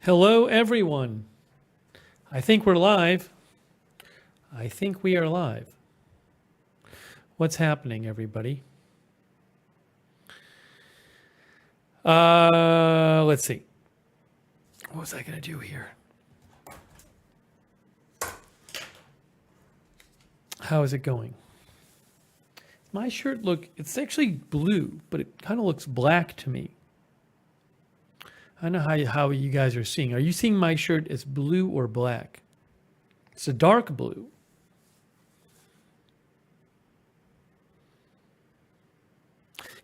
Hello, everyone. I think we're live. I think we are live. What's happening, everybody? Let's see. What was I going to do here? How is it going? My shirt it's actually blue, but it kind of looks black to me. I don't know how you guys are seeing. Are you seeing my shirt as blue or black? It's a dark blue.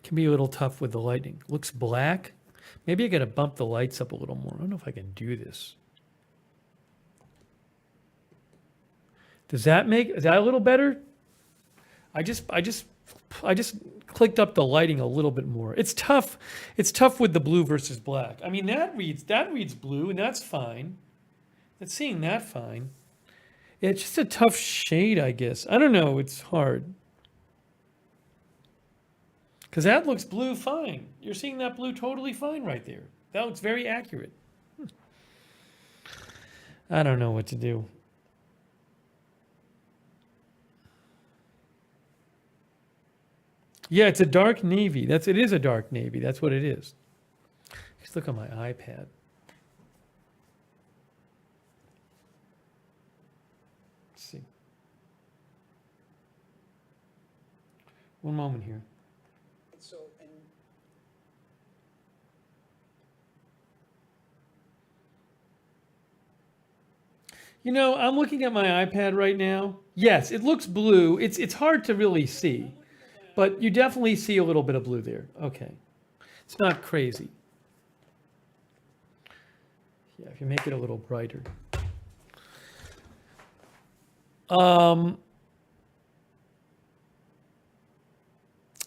Can be a little tough with the lighting. Looks black. Maybe I got to bump the lights up a little more. I don't know if I can do this. Is that a little better? I just clicked up the lighting a little bit more. It's tough. It's tough with the blue versus black. I mean, that reads blue, and that's fine. That's seeing that fine. It's just a tough shade, I guess. I don't know. It's hard. Because that looks blue fine. You're seeing that blue totally fine right there. That looks very accurate. I don't know what to do. Yeah, it's a dark navy. It is a dark navy. That's what it is. Just look on my iPad. Let's see. One moment here. You know, I'm looking at my iPad right now. Yes, it looks blue. It's hard to really see, but you definitely see a little bit of blue there. Okay. It's not crazy. Yeah, if you make it a little brighter. No,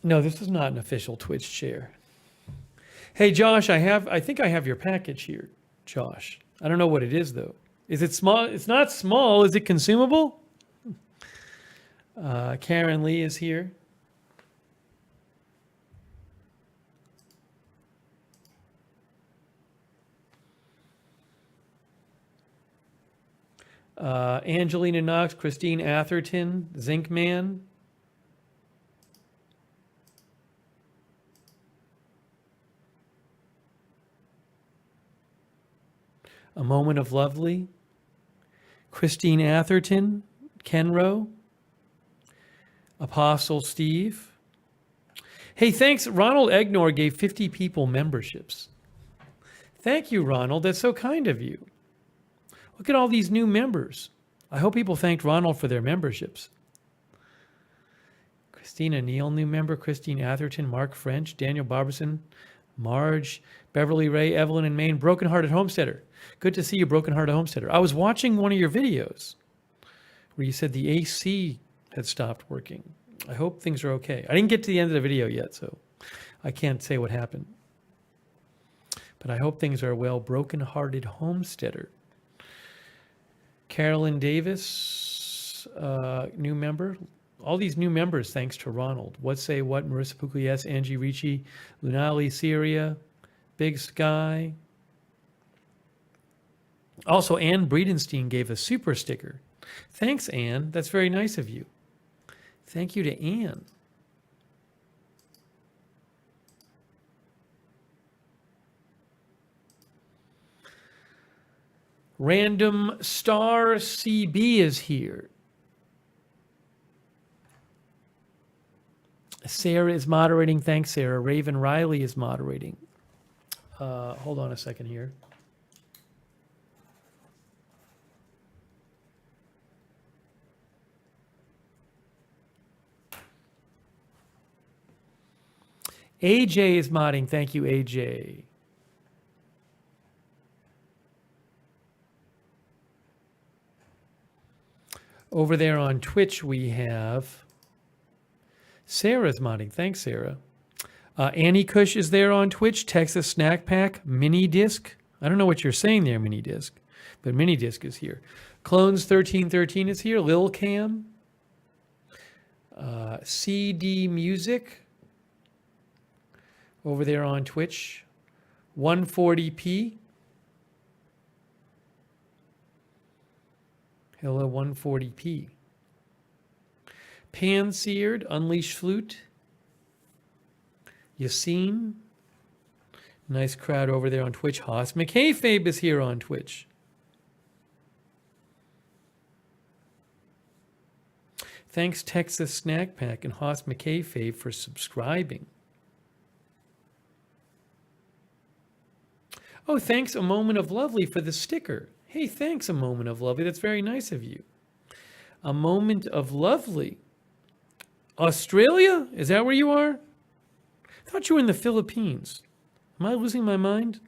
this is not an official Twitch chair. Hey, Josh, I think I have your package here, Josh. I don't know what it is, though. Is it small? It's not small. Is it consumable? Karen Lee is here. Angelina Knox, Christine Atherton, Zinc Man. A Moment of Lovely. Christine Atherton, Kenro, Apostle Steve. Hey, thanks. Ronald Egnor gave 50 people memberships. Thank you, Ronald. That's so kind of you. Look at all these new members. I hope people thanked Ronald for their memberships. Christina Neal, new member. Christine Atherton, Mark French, Daniel Barberson, Marge, Beverly Ray, Evelyn and Maine, Broken Hearted Homesteader. Good to see you, Broken Hearted Homesteader. I was watching one of your videos where you said the AC had stopped working. I hope things are okay. I didn't get to the end of the video yet, so I can't say what happened. But I hope things are well. Broken Hearted Homesteader. Carolyn Davis, new member. All these new members, thanks to Ronald. What Say What, Marissa Pugliese, Angie Ricci, Lunali Syria, Big Sky. Also, Ann Breedenstein gave a super sticker. Thanks, Ann. That's very nice of you. Thank you to Ann. Random Star CB is here. Sarah is moderating. Thanks, Sarah. Raven Riley is moderating. Hold on a second here. AJ is modding. Thank you, AJ. Over there on Twitch, we have Sarah's modding. Thanks, Sarah. Annie Cush is there on Twitch. Texas Snack Pack. Mini Disc. I don't know what you're saying there, Mini Disc, but Mini Disc is here. Clones 1313 is here. Lil Cam. CD Music. Over there on Twitch. 140p. Hello 140p. Pan-seared, unleashed flute. Yassine. Nice crowd over there on Twitch. Haas McKayfabe is here on Twitch. Thanks Texas Snack Pack and Haas McKayfabe for subscribing. Oh, thanks A Moment of Lovely for the sticker. Hey, thanks A Moment of Lovely. That's very nice of you. A Moment of Lovely. Australia? Is that where you are? I thought you were in the Philippines. Am I losing my mind?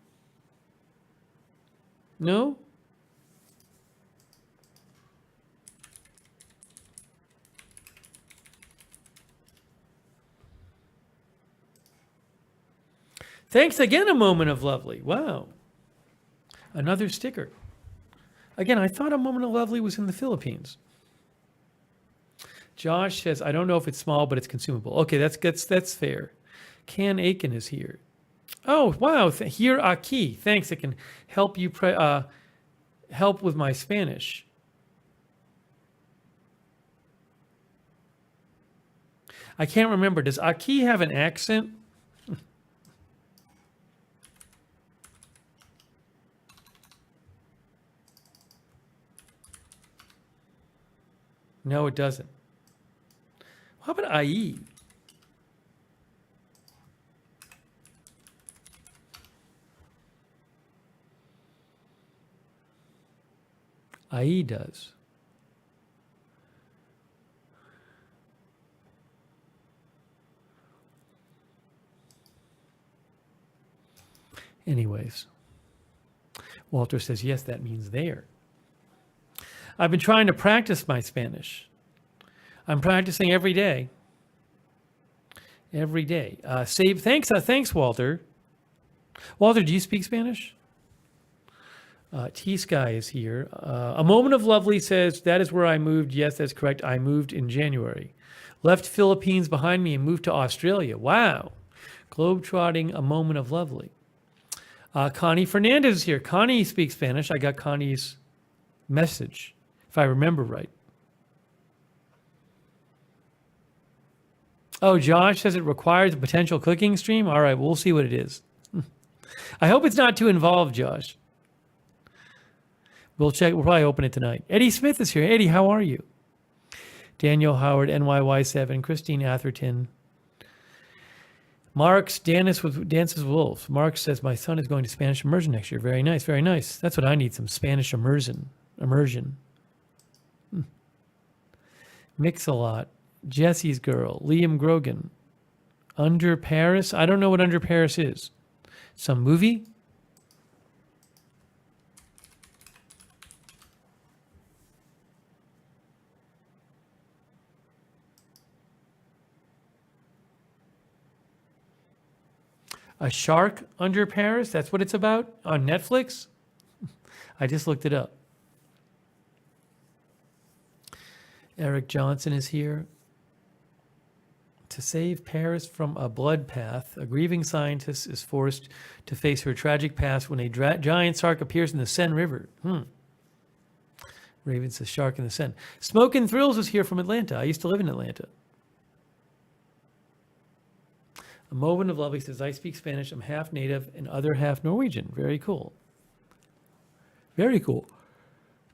No? Thanks again, A Moment of Lovely. Wow. Another sticker. Again, I thought A Moment of Lovely was in the Philippines. Josh says, I don't know if it's small, but it's consumable. Okay, that's fair. Can Aiken is here. Oh, wow. Here aquí. Thanks. It can help you help with my Spanish. I can't remember. Does aquí have an accent? No, it doesn't. How about IE? IE does. Anyways, Walter says, yes, that means there. I've been trying to practice my Spanish. I'm practicing every day. Every day. Thanks, Walter. Walter, do you speak Spanish? T-Sky is here. A Moment of Lovely says, that is where I moved. Yes, that's correct. I moved in January. Left Philippines behind me and moved to Australia. Wow. Globetrotting, A Moment of Lovely. Connie Fernandez is here. Connie speaks Spanish. I got Connie's message, if I remember right. Oh, Josh says it requires a potential cooking stream. All right, we'll see what it is. I hope it's not too involved, Josh. We'll check. We'll probably open it tonight. Eddie Smith is here. Eddie, how are you? Daniel Howard, NYY7, Christine Atherton. Mark's Dances with Wolves. Mark says, my son is going to Spanish immersion next year. Very nice, very nice. That's what I need, some Spanish immersion. Mix-a-Lot. Jesse's Girl. Liam Grogan. Under Paris. I don't know what Under Paris is. Some movie? A Shark Under Paris? That's what it's about? On Netflix? I just looked it up. Eric Johnson is here. To save Paris from a bloodbath, a grieving scientist is forced to face her tragic past when a giant shark appears in the Seine River. Raven says, Shark in the Seine. Smoke and Thrills is here from Atlanta. I used to live in Atlanta. A Moment of Lovely says, I speak Spanish. I'm half native and other half Norwegian. Very cool. Very cool.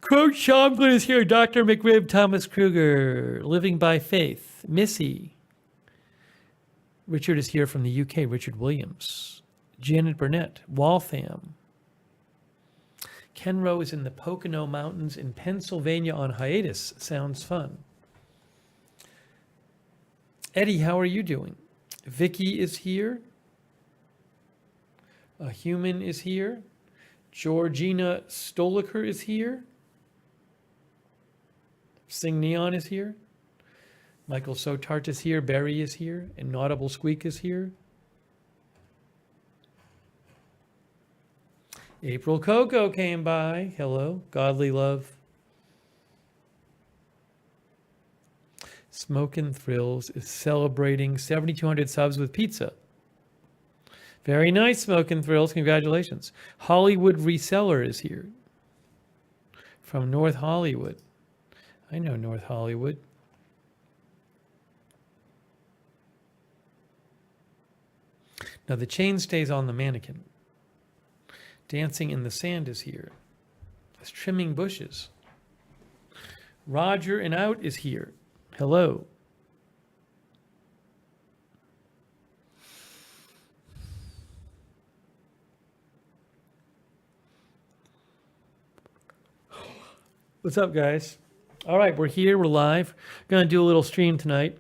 Coach Shamblin is here. Dr. McRib, Thomas Kruger, Living by Faith. Missy. Richard is here from the UK. Richard Williams. Janet Burnett. Waltham. Ken Rowe is in the Pocono Mountains in Pennsylvania on hiatus. Sounds fun. Eddie, how are you doing? Vicky is here. A Human is here. Georgina Stoliker is here. Sing Neon is here. Michael Sotart is here. Barry is here. Inaudible Squeak is here. April Coco came by. Hello. Godly Love. Smoke and Thrills is celebrating 7,200 subs with pizza. Very nice, Smoke and Thrills. Congratulations. Hollywood Reseller is here from North Hollywood. I know North Hollywood. Now the chain stays on the mannequin. Dancing in the Sand is here. It's trimming bushes. Roger and Out is here. Hello. What's up, guys? All right, we're here. We're live. Going to do a little stream tonight.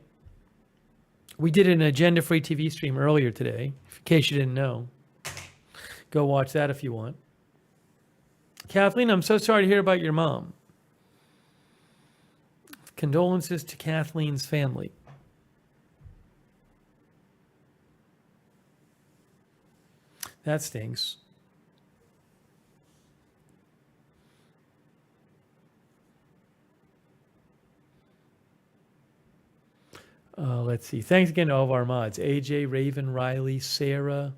We did an agenda-free TV stream earlier today, in case you didn't know. Go watch that if you want. Kathleen, I'm so sorry to hear about your mom. Condolences to Kathleen's family. That stinks. Let's see. Thanks again to all of our mods. AJ, Raven, Riley, Sarah.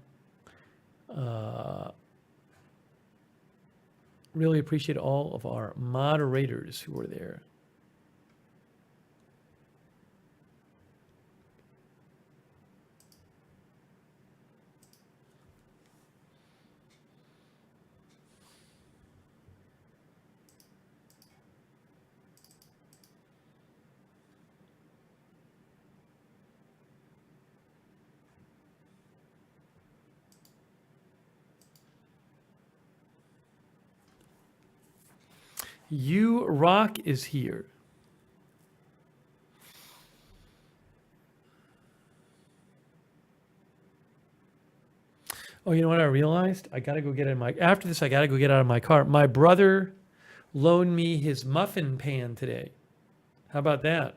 Really appreciate all of our moderators who were there. You Rock is here. Oh, you know what I realized? I gotta go get in my. After this, I gotta go get out of my car. My brother loaned me his muffin pan today. How about that?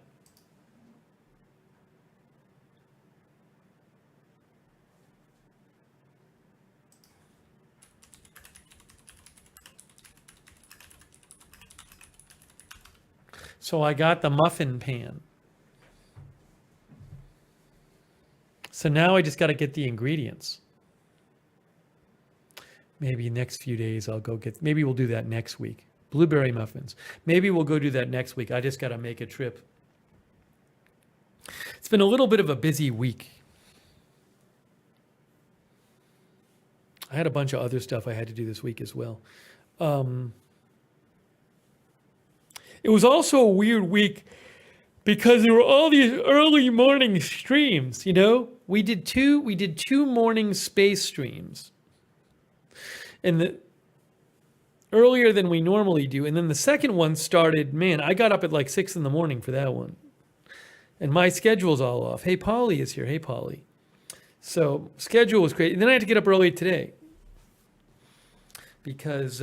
So I got the muffin pan. So now I just got to get the ingredients. Maybe next few days I'll go get, maybe we'll do that next week. Blueberry muffins. Maybe we'll go do that next week. I just got to make a trip. It's been a little bit of a busy week. I had a bunch of other stuff I had to do this week as well. It was also a weird week because there were all these early morning streams, you know? We did two morning space streams. And earlier than we normally do. And then the second one started, man, I got up at like 6 a.m. for that one. And my schedule's all off. Hey, Polly is here. Hey, Polly. So schedule was great. And then I had to get up early today because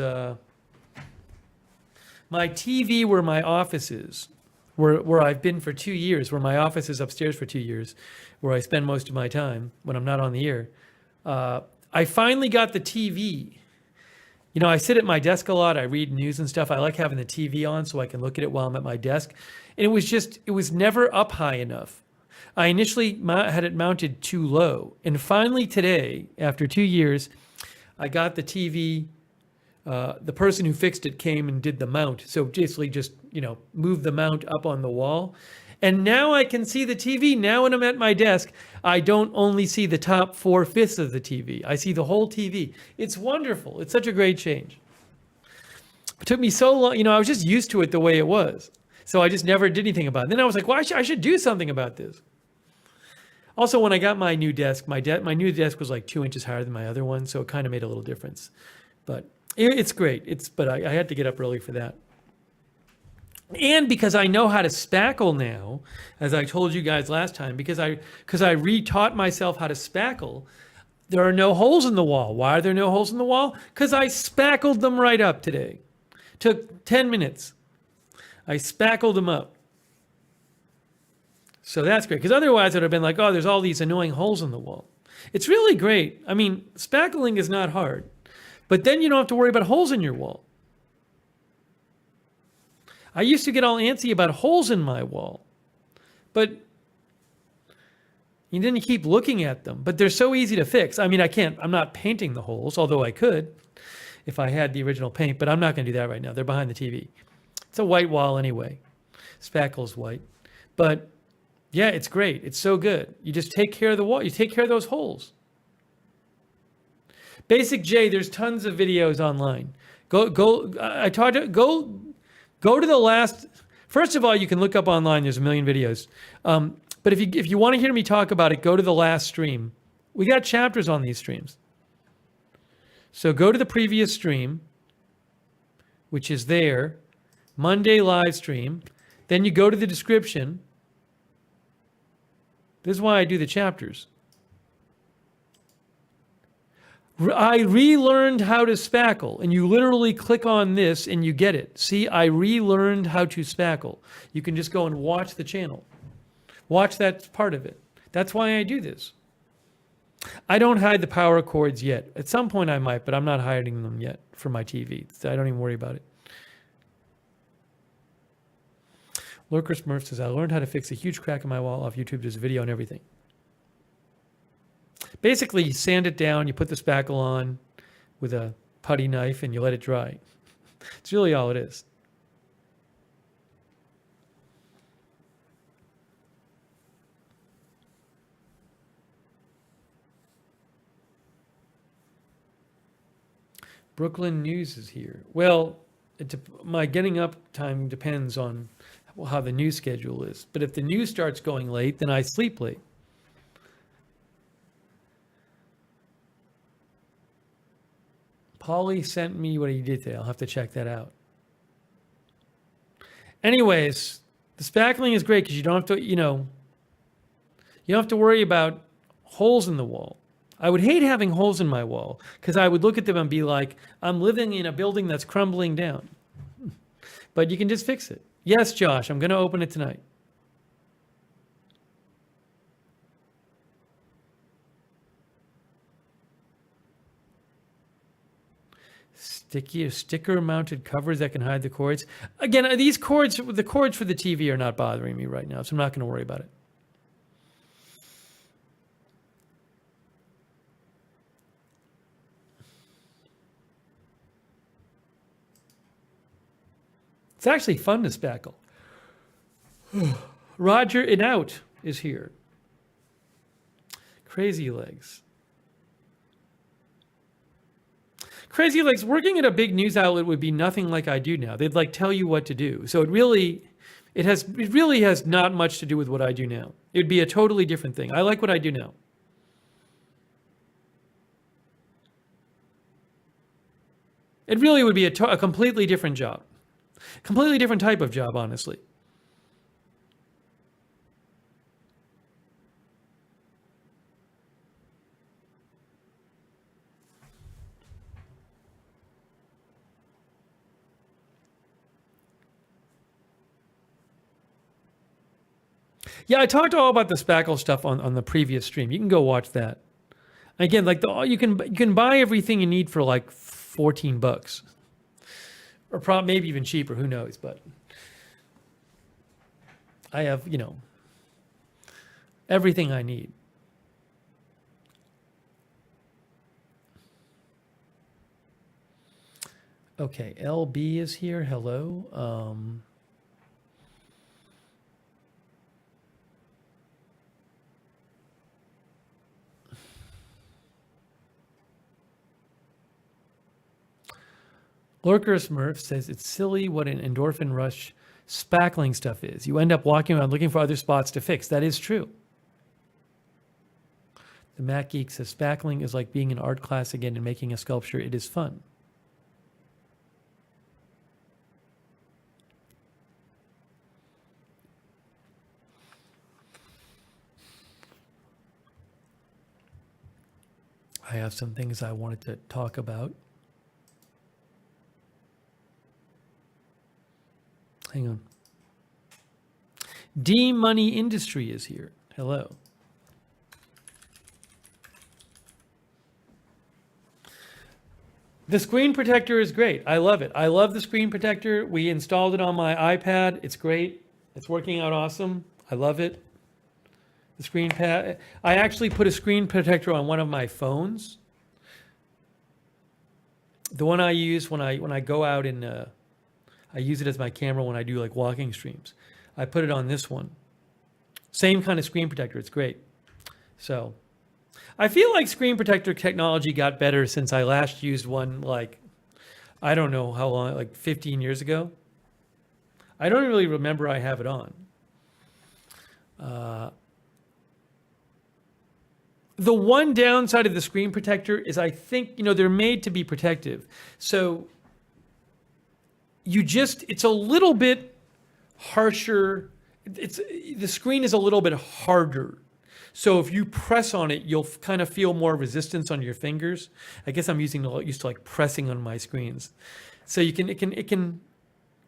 my TV where my office is, where I've been for 2 years, where my office is upstairs for 2 years, where I spend most of my time when I'm not on the air. I finally got the TV. You know, I sit at my desk a lot. I read news and stuff. I like having the TV on so I can look at it while I'm at my desk. And it was never up high enough. I initially had it mounted too low. And finally today, after 2 years, I got the TV. The person who fixed it came and did the mount. So basically just, you know, moved the mount up on the wall. And now I can see the TV. Now when I'm at my desk, I don't only see the top 4/5 of the TV. I see the whole TV. It's wonderful. It's such a great change. It took me so long. You know, I was just used to it the way it was. So I just never did anything about it. Then I was like, well, I should do something about this. Also, when I got my new desk, my new desk was like 2 inches higher than my other one. So it kind of made a little difference. But it's great. But I had to get up early for that. And because I know how to spackle now, as I told you guys last time, because I retaught myself how to spackle, there are no holes in the wall. Why are there no holes in the wall? Because I spackled them right up today. Took 10 minutes. I spackled them up. So that's great. Because otherwise it would have been like, oh, there's all these annoying holes in the wall. It's really great. I mean, spackling is not hard. But then you don't have to worry about holes in your wall. I used to get all antsy about holes in my wall, but you didn't keep looking at them. But they're so easy to fix. I mean, I'm not painting the holes, although I could if I had the original paint, but I'm not going to do that right now. They're behind the TV. It's a white wall anyway. Spackle's white. But yeah, it's great. It's so good. You just take care of the wall. You take care of those holes. Basic J, there's tons of videos online. Go. Go to the last. First of all, you can look up online. There's a million videos. But if you want to hear me talk about it, go to the last stream. We got chapters on these streams. So go to the previous stream, which is there, Monday live stream. Then you go to the description. This is why I do the chapters. I relearned how to spackle, and you literally click on this and you get it. See, I relearned how to spackle. You can just go and watch the channel. Watch that part of it. That's why I do this. I don't hide the power cords yet. At some point I might, but I'm not hiding them yet for my TV. I don't even worry about it. Lurker Smurf says, I learned how to fix a huge crack in my wall off YouTube. There's a video and everything. Basically, you sand it down, you put the spackle on with a putty knife, and you let it dry. It's really all it is. Brooklyn News is here. Well, my getting up time depends on how the news schedule is. But if the news starts going late, then I sleep late. Polly sent me what he did today. I'll have to check that out. Anyways, the spackling is great because you don't have to, you don't have to worry about holes in the wall. I would hate having holes in my wall because I would look at them and be like, I'm living in a building that's crumbling down. But you can just fix it. Yes, Josh, I'm going to open it tonight. Sticker mounted covers that can hide the cords. Again, the cords for the TV are not bothering me right now, so I'm not going to worry about it. It's actually fun to spackle. Roger and Out is here. Crazy Legs. Crazy Legs, working at a big news outlet would be nothing like I do now. They'd like tell you what to do. So it really has not much to do with what I do now. It would be a totally different thing. I like what I do now. It really would be a completely different job. Completely different type of job, honestly. Yeah, I talked all about the spackle stuff on the previous stream. You can go watch that. Again, like you can buy everything you need for like $14, or maybe even cheaper. Who knows? But I have everything I need. Okay, LB is here. Hello. Lurker Smurf says it's silly what an endorphin rush spackling stuff is. You end up walking around looking for other spots to fix. That is true. The Mac Geek says spackling is like being in art class again and making a sculpture. It is fun. I have some things I wanted to talk about. Hang on. D Money Industry is here. Hello. The screen protector is great. I love it. I love the screen protector. We installed it on my iPad. It's great. It's working out awesome. I love it. The screen pad. I actually put a screen protector on one of my phones. The one I use when I go out and I use it as my camera when I do like walking streams. I put it on this one. Same kind of screen protector. It's great. So I feel like screen protector technology got better since I last used one, like, I don't know how long, like 15 years ago. I don't really remember I have it on. The one downside of the screen protector is I think, they're made to be protective. So it's a little bit harsher. The screen is a little bit harder. So if you press on it, you'll kind of feel more resistance on your fingers. I guess I'm used to like pressing on my screens. So it can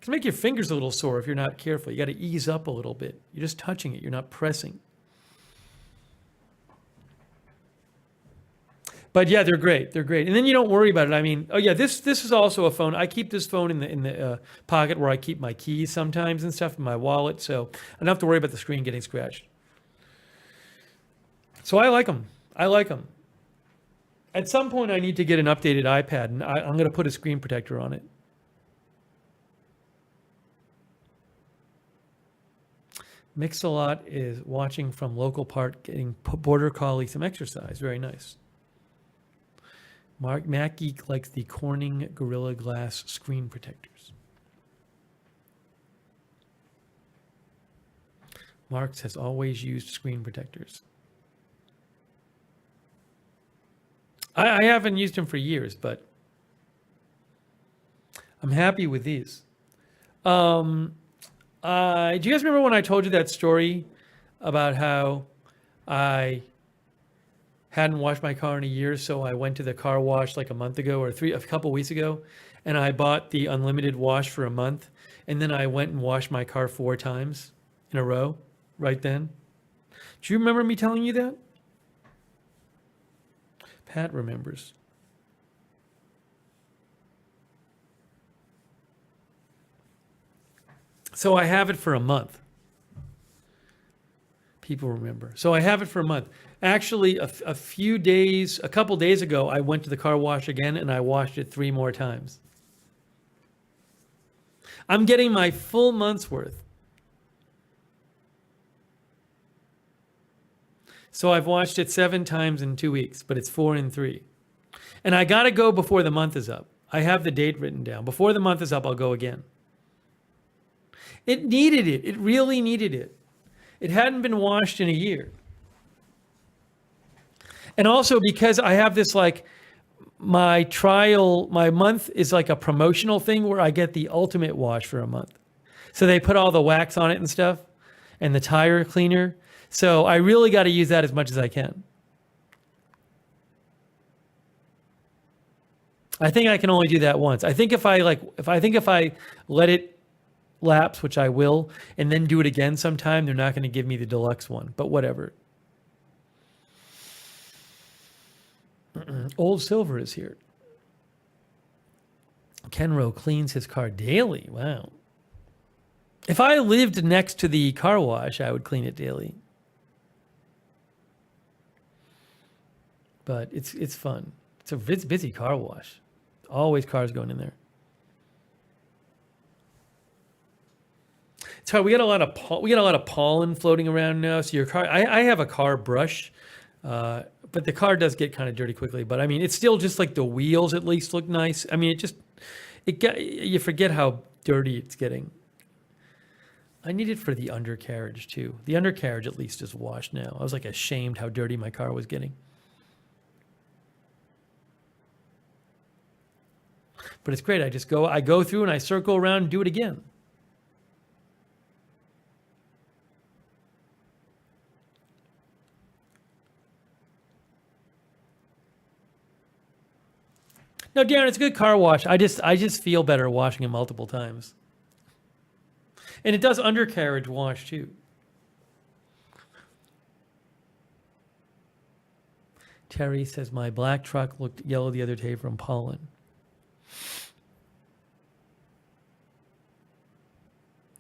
make your fingers a little sore if you're not careful. You got to ease up a little bit. You're just touching it. You're not pressing. But yeah, they're great. They're great. And then you don't worry about it. I mean, oh yeah, this is also a phone. I keep this phone in the pocket where I keep my keys sometimes and stuff in my wallet. So I don't have to worry about the screen getting scratched. So I like them. I like them. At some point, I need to get an updated iPad, and I'm going to put a screen protector on it. Mix-a-Lot is watching from local park, getting border collie some exercise. Very nice. Mac Geek likes the Corning Gorilla Glass screen protectors. Marx has always used screen protectors. I haven't used them for years, but I'm happy with these. Do you guys remember when I told you that story about how I hadn't washed my car in a year, so I went to the car wash like a month ago or a couple weeks ago, and I bought the unlimited wash for a month, and then I went and washed my car 4 times in a row right then? Do you remember me telling you that? Pat remembers. So I have it for a month. People remember. So I have it for a month. Actually, a couple days ago, I went to the car wash again and I washed it 3 more times. I'm getting my full month's worth. So I've watched it 7 times in 2 weeks, but it's 4 in 3. And I got to go before the month is up. I have the date written down. Before the month is up, I'll go again. It needed it. It really needed it. It hadn't been washed in a year. And also because I have this my month is like a promotional thing where I get the ultimate wash for a month. So they put all the wax on it and stuff and the tire cleaner. So I really got to use that as much as I can. I think I can only do that once. I think if I let it lapse, which I will, and then do it again sometime, they're not going to give me the deluxe one, but whatever. Old Silver is here. Kenro cleans his car daily. Wow. If I lived next to the car wash, I would clean it daily. But it's fun. It's a busy car wash. Always cars going in there. It's hard. We got a lot of pollen floating around now. So your car, I have a car brush, but the car does get kind of dirty quickly. But I mean, it's still just like the wheels at least look nice. I mean, you forget how dirty it's getting. I need it for the undercarriage too. The undercarriage at least is washed now. I was like ashamed how dirty my car was getting. But it's great. I go through and I circle around and do it again. No, Darren, it's a good car wash. I just feel better washing it multiple times. And it does undercarriage wash too. Terry says, my black truck looked yellow the other day from pollen.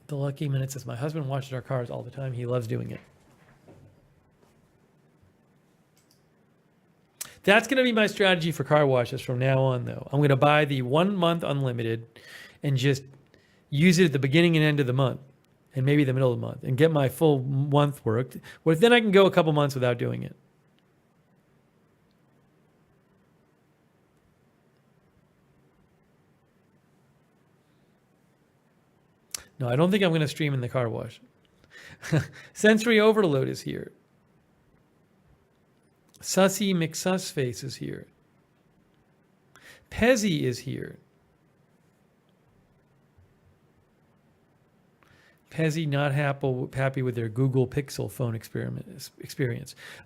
The Lucky Minute says, my husband washes our cars all the time. He loves doing it. That's going to be my strategy for car washes from now on, though. I'm going to buy the 1 month unlimited and just use it at the beginning and end of the month and maybe the middle of the month and get my full month worked. Well, then I can go a couple months without doing it. No, I don't think I'm going to stream in the car wash. Sensory Overload is here. Sussy McSussface is here. Pezzy is here. Pezzy not happy with their Google Pixel phone experience.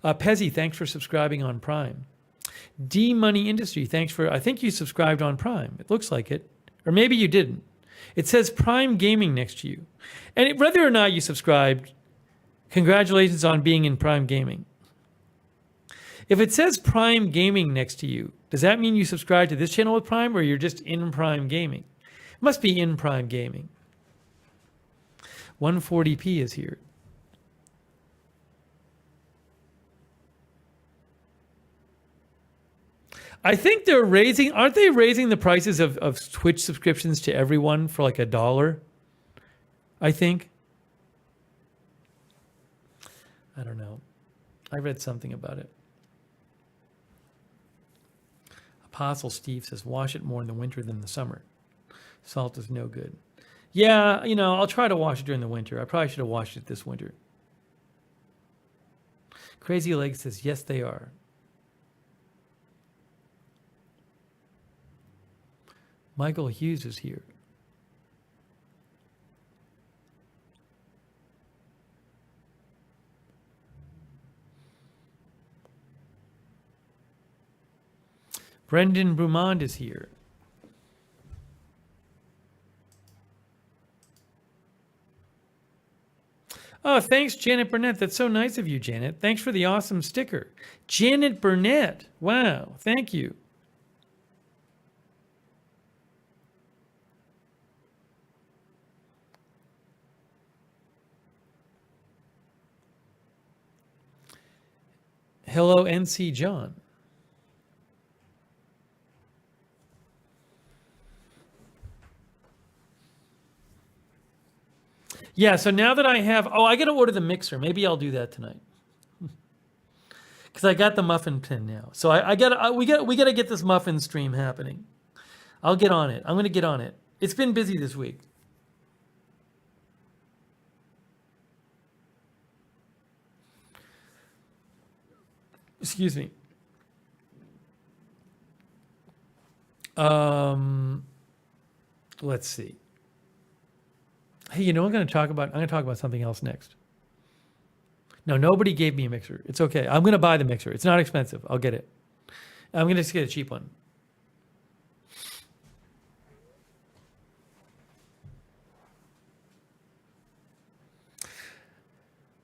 Pezzy, thanks for subscribing on Prime. D Money Industry, thanks for, I think you subscribed on Prime. It looks like it. Or maybe you didn't. It says Prime Gaming next to you. And whether or not you subscribed, congratulations on being in Prime Gaming. If it says Prime Gaming next to you, does that mean you subscribe to this channel with Prime, or you're just in Prime Gaming? It must be in Prime Gaming. 140p is here. I think aren't they raising the prices of Twitch subscriptions to everyone for like $1? I think. I don't know. I read something about it. Apostle Steve says, wash it more in the winter than the summer. Salt is no good. Yeah, I'll try to wash it during the winter. I probably should have washed it this winter. Crazy Leg says, yes, they are. Michael Hughes is here. Brendan Brumond is here. Oh, thanks, Janet Burnett. That's so nice of you, Janet. Thanks for the awesome sticker. Janet Burnett. Wow, thank you. Hello, NC John. Yeah, so now that I have, I got to order the mixer. Maybe I'll do that tonight. Because I got the muffin pin now. So we got to get this muffin stream happening. I'll get on it. I'm going to get on it. It's been busy this week. Excuse me. Let's see. Hey, I'm going to talk about something else next. No, nobody gave me a mixer. It's okay. I'm going to buy the mixer. It's not expensive. I'll get it. I'm going to just get a cheap one.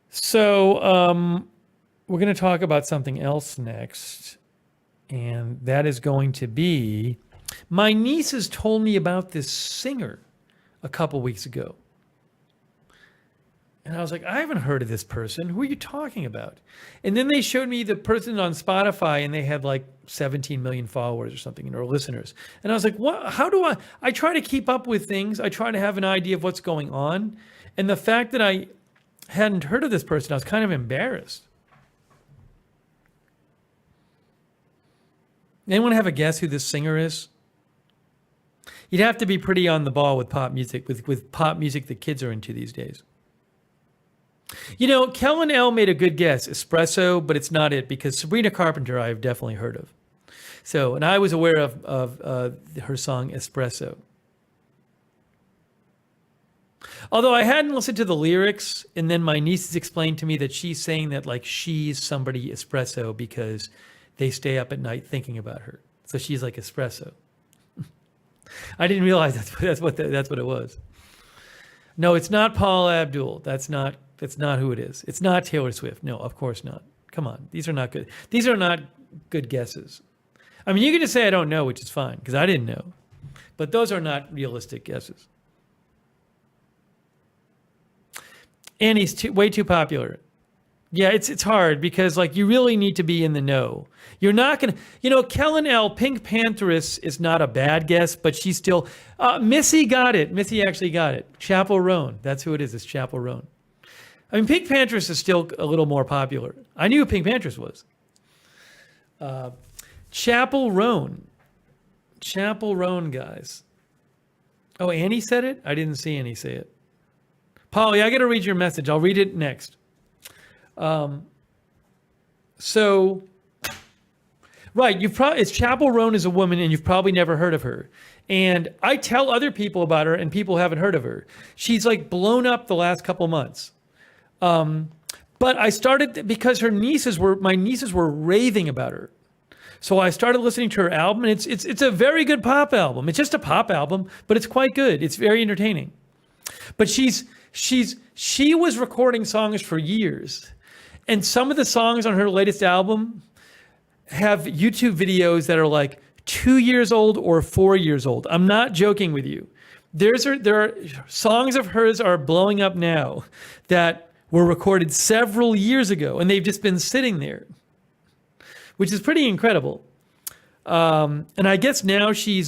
So, we're going to talk about something else next. And that is going to be, my nieces told me about this singer a couple weeks ago. And I was like, I haven't heard of this person. Who are you talking about? And then they showed me the person on Spotify, and they had like 17 million followers or something, or listeners. And I was like, what? How do I try to keep up with things. I try to have an idea of what's going on. And the fact that I hadn't heard of this person, I was kind of embarrassed. Anyone have a guess who this singer is? You'd have to be pretty on the ball with pop music, with pop music that kids are into these days. Kellen L. made a good guess, Espresso, but it's not it, because Sabrina Carpenter I've definitely heard of. So, and I was aware of her song Espresso. Although I hadn't listened to the lyrics, and then my nieces explained to me that she's saying that like she's somebody espresso because they stay up at night thinking about her. So she's like espresso. I didn't realize that's what it was. No, it's not Paula Abdul. That's not who it is. It's not Taylor Swift. No, of course not. Come on. These are not good. These are not good guesses. I mean, you can just say I don't know, which is fine, because I didn't know. But those are not realistic guesses. And he's way too popular. Yeah, it's hard because like you really need to be in the know. You're not gonna, Kellen L. Pink Pantheress is not a bad guess, but she's still. Missy got it. Missy actually got it. Chappell Roan. That's who it is. It's Chappell Roan. I mean, Pink Pantheress is still a little more popular. I knew who Pink Pantheress was. Chappell Roan. Chappell Roan, guys. Oh, Annie said it? I didn't see Annie say it. Polly, I got to read your message. I'll read it next. So, right, it's Chappell Roan is a woman, and you've probably never heard of her. And I tell other people about her, and people haven't heard of her. She's like blown up the last couple months. But I started because my nieces were raving about her. So I started listening to her album, and it's a very good pop album. It's just a pop album, but it's quite good. It's very entertaining. But she was recording songs for years, and some of the songs on her latest album have YouTube videos that are like 2 years old or 4 years old. I'm not joking with you. There are songs of hers are blowing up now that were recorded several years ago, and they've just been sitting there, which is pretty incredible. And I guess now she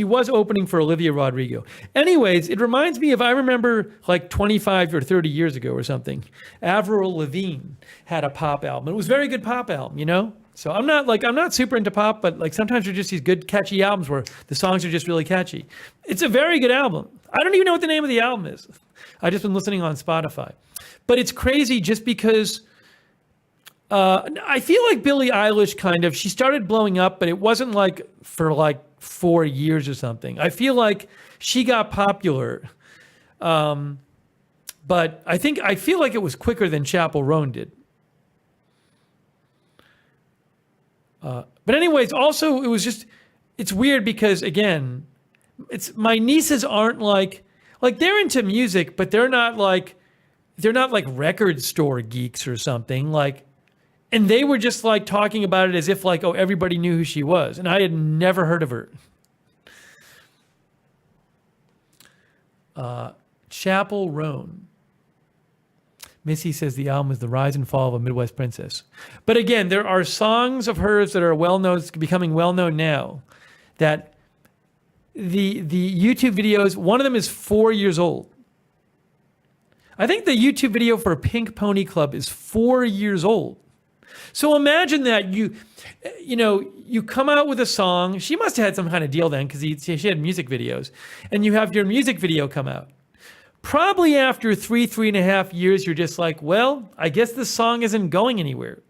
was opening for Olivia Rodrigo. Anyways, it reminds me I remember like 25 or 30 years ago or something, Avril Lavigne had a pop album. It was a very good pop album, So I'm not super into pop, but like sometimes there's just these good catchy albums where the songs are just really catchy. It's a very good album. I don't even know what the name of the album is. I've just been listening on Spotify. But it's crazy just because I feel like Billie Eilish she started blowing up, but it wasn't like for like 4 years or something. I feel like she got popular. But I feel like it was quicker than Chappell Roan did. But anyways, also it's weird because again, my nieces aren't like they're into music, but they're not like record store geeks or something and they were just like talking about it as if like, oh, everybody knew who she was. And I had never heard of her. Chappell Roan. Missy says the album is the rise and fall of a Midwest princess. But again, there are songs of hers that are well-known, becoming well-known now, that the YouTube videos, one of them is 4 years old. I think the YouTube video for Pink Pony Club is 4 years old. So imagine that you come out with a song. She must have had some kind of deal then because she had music videos. And you have your music video come out. Probably after 3.5 years, you're just like, well, I guess this song isn't going anywhere.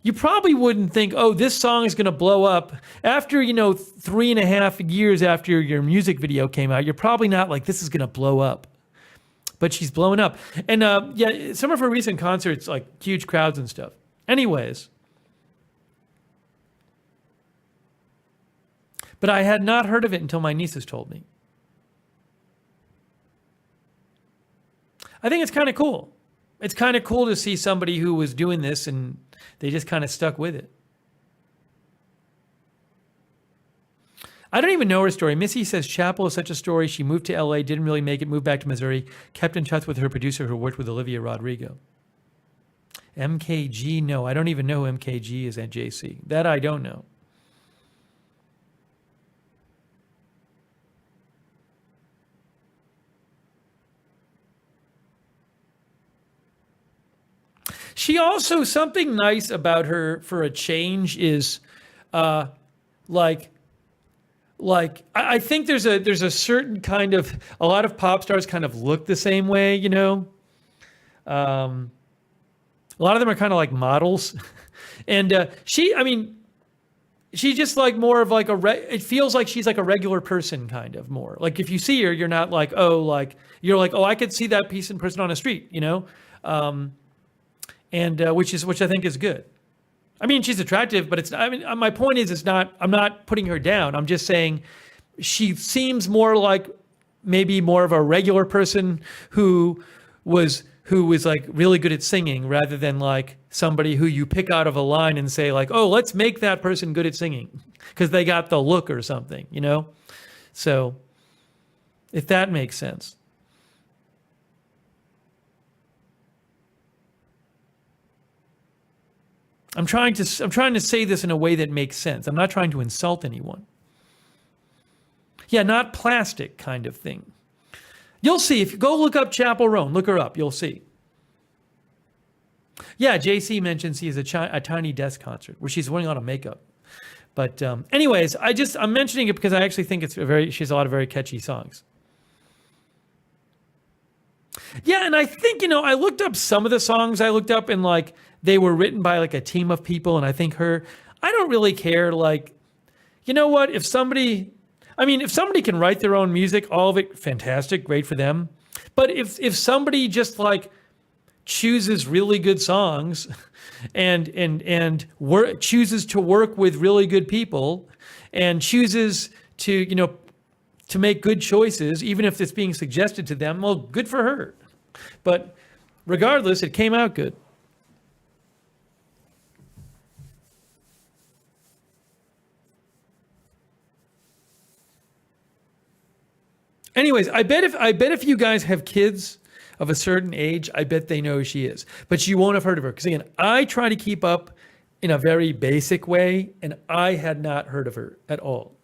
You probably wouldn't think, oh, this song is going to blow up. After, 3.5 years after your music video came out, you're probably not like, this is going to blow up. But she's blowing up. And some of her recent concerts, like huge crowds and stuff. Anyways. But I had not heard of it until my nieces told me. I think it's kind of cool. It's kind of cool to see somebody who was doing this and they just kind of stuck with it. I don't even know her story. Missy says Chappell is such a story. She moved to LA, didn't really make it, moved back to Missouri, kept in touch with her producer who worked with Olivia Rodrigo. MKG, no, I don't even know who MKG is at JC. That I don't know. She also, something nice about her for a change is I think there's a certain kind of, a lot of pop stars kind of look the same way, A lot of them are kind of like models. And she's just like more of like it feels like she's like a regular person kind of more. Like if you see her, you're not like, you're like, I could see that person on the street, which I think is good. I mean, she's attractive, but my point is I'm not putting her down. I'm just saying she seems more like maybe more of a regular person who was like really good at singing rather than like somebody who you pick out of a line and say like, oh, let's make that person good at singing because they got the look or something, So if that makes sense. I'm trying to say this in a way that makes sense. I'm not trying to insult anyone. Yeah, not plastic kind of thing. You'll see. If you go look up Chappell Roan, look her up, you'll see. Yeah, JC mentions he has a Tiny Desk concert where she's wearing a lot of makeup. But anyways, I'm mentioning it because I actually think she has a lot of very catchy songs. Yeah, and I think, I looked up some of the songs I looked up and like they were written by like a team of people. And I think I don't really care. Like, you know what? If somebody can write their own music, all of it, fantastic, great for them. But if somebody just like chooses really good songs and chooses to work with really good people and chooses to make good choices, even if it's being suggested to them, well, good for her. But regardless, it came out good. Anyways, I bet if you guys have kids of a certain age, I bet they know who she is. But you won't have heard of her. Because again, I try to keep up in a very basic way, and I had not heard of her at all.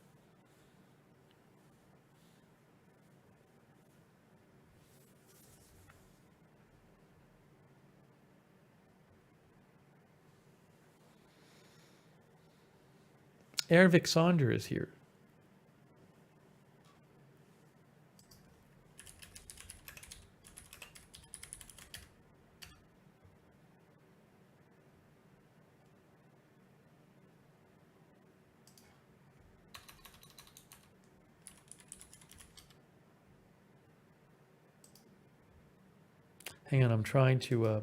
Ervik Sonder is here. Hang on, I'm trying to...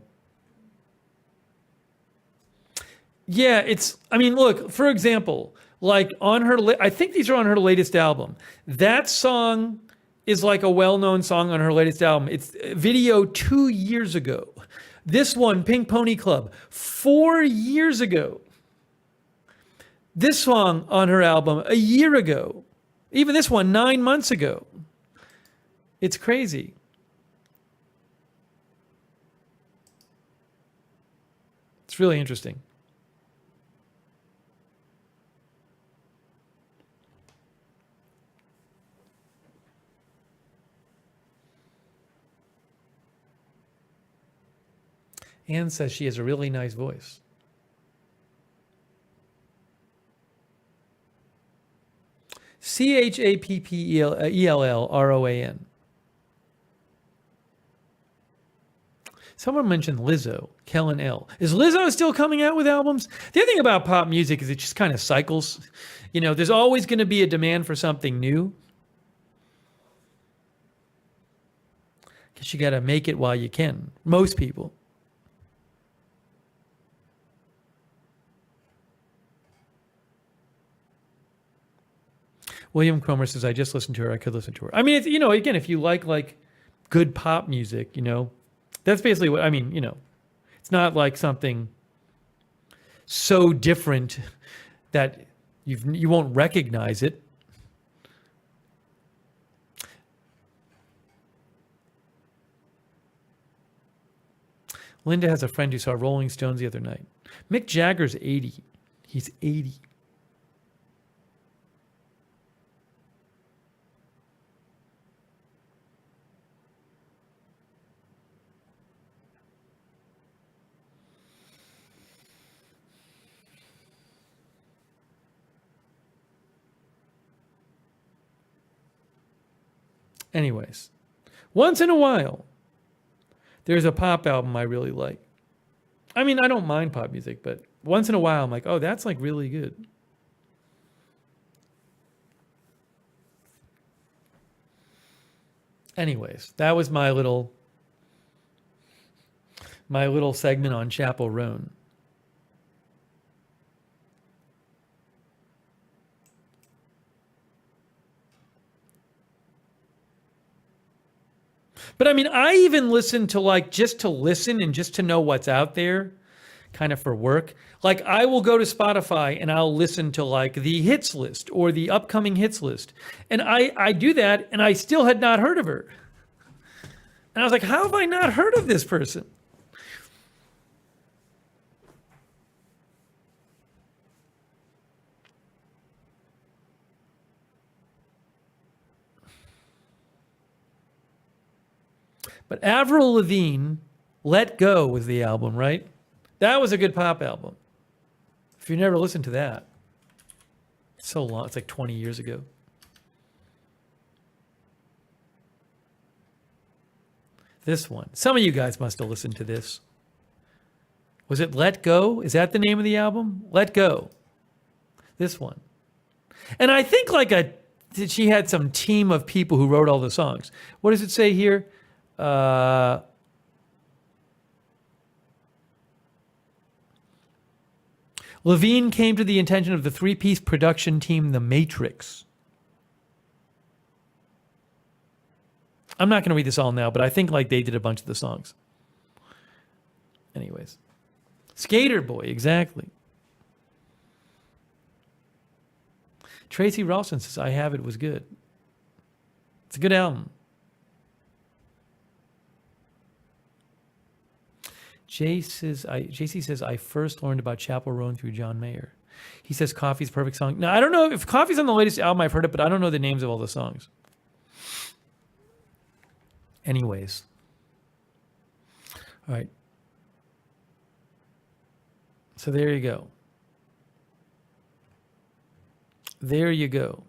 Yeah, look, for example, like on her... I think these are on her latest album. That song is like a well-known song on her latest album. It's a video 2 years ago. This one, Pink Pony Club, 4 years ago. This song on her album a year ago. Even this one 9 months ago. It's crazy. It's really interesting. Anne says she has a really nice voice. Chappellroan. Someone mentioned Lizzo, Kellen L. Is Lizzo still coming out with albums? The other thing about pop music is it just kind of cycles. There's always going to be a demand for something new. Because you got to make it while you can. Most people. William Cromer says, I just listened to her. I could listen to her. I mean, it's, again, if you like good pop music, that's basically what, it's not like something so different that you won't recognize it. Linda has a friend who saw Rolling Stones the other night. Mick Jagger's 80. He's 80. Anyways, once in a while, there's a pop album I really like. I don't mind pop music, but once in a while, I'm like, oh, that's like really good. Anyways, that was my little segment on Chappell Roan. But I even listen to just to listen and just to know what's out there, kind of for work. Like I will go to Spotify and I'll listen to the hits list or the upcoming hits list. And I do that and I still had not heard of her. And I was like, how have I not heard of this person? But Avril Lavigne, Let Go was the album, right? That was a good pop album. If you never listened to that, it's so long. It's like 20 years ago. This one. Some of you guys must have listened to this. Was it Let Go? Is that the name of the album? Let Go. This one. And I think she had some team of people who wrote all the songs. What does it say here? Levine came to the attention of the three-piece production team, The Matrix. I'm not going to read this all now, but I think they did a bunch of the songs. Anyways. Skater Boy, exactly. Tracy Ralston says, I Have It was good. It's a good album. JC says, I first learned about Chappell Roan through John Mayer. He says Coffee's perfect song. Now, I don't know if Coffee's on the latest album. I've heard it, but I don't know the names of all the songs. Anyways. All right. So there you go. There you go.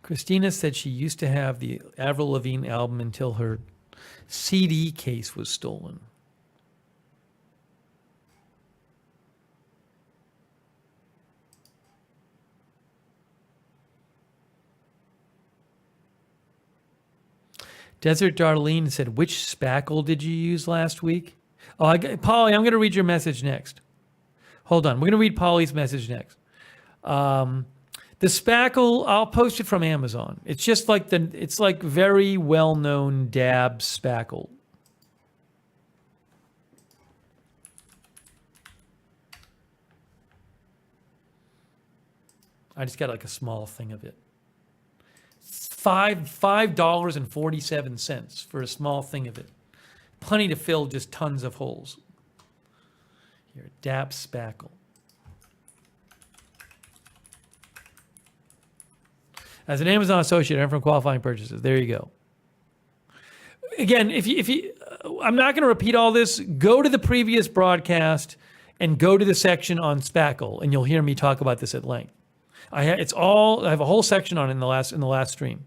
Christina said she used to have the Avril Lavigne album until her CD case was stolen. Desert Darlene said, which spackle did you use last week? Oh, Polly, I'm going to read your message next. Hold on. We're going to read Polly's message next. The spackle, I'll post it from Amazon. It's just it's like very well-known dab spackle. I just got a small thing of it. $5.47 for a small thing of it. Plenty to fill just tons of holes. Here, dab spackle. As an Amazon associate, earn from qualifying purchases. There you go. Again, if you, I'm not going to repeat all this. Go to the previous broadcast and go to the section on spackle, and you'll hear me talk about this at length. I have a whole section on it in the last stream.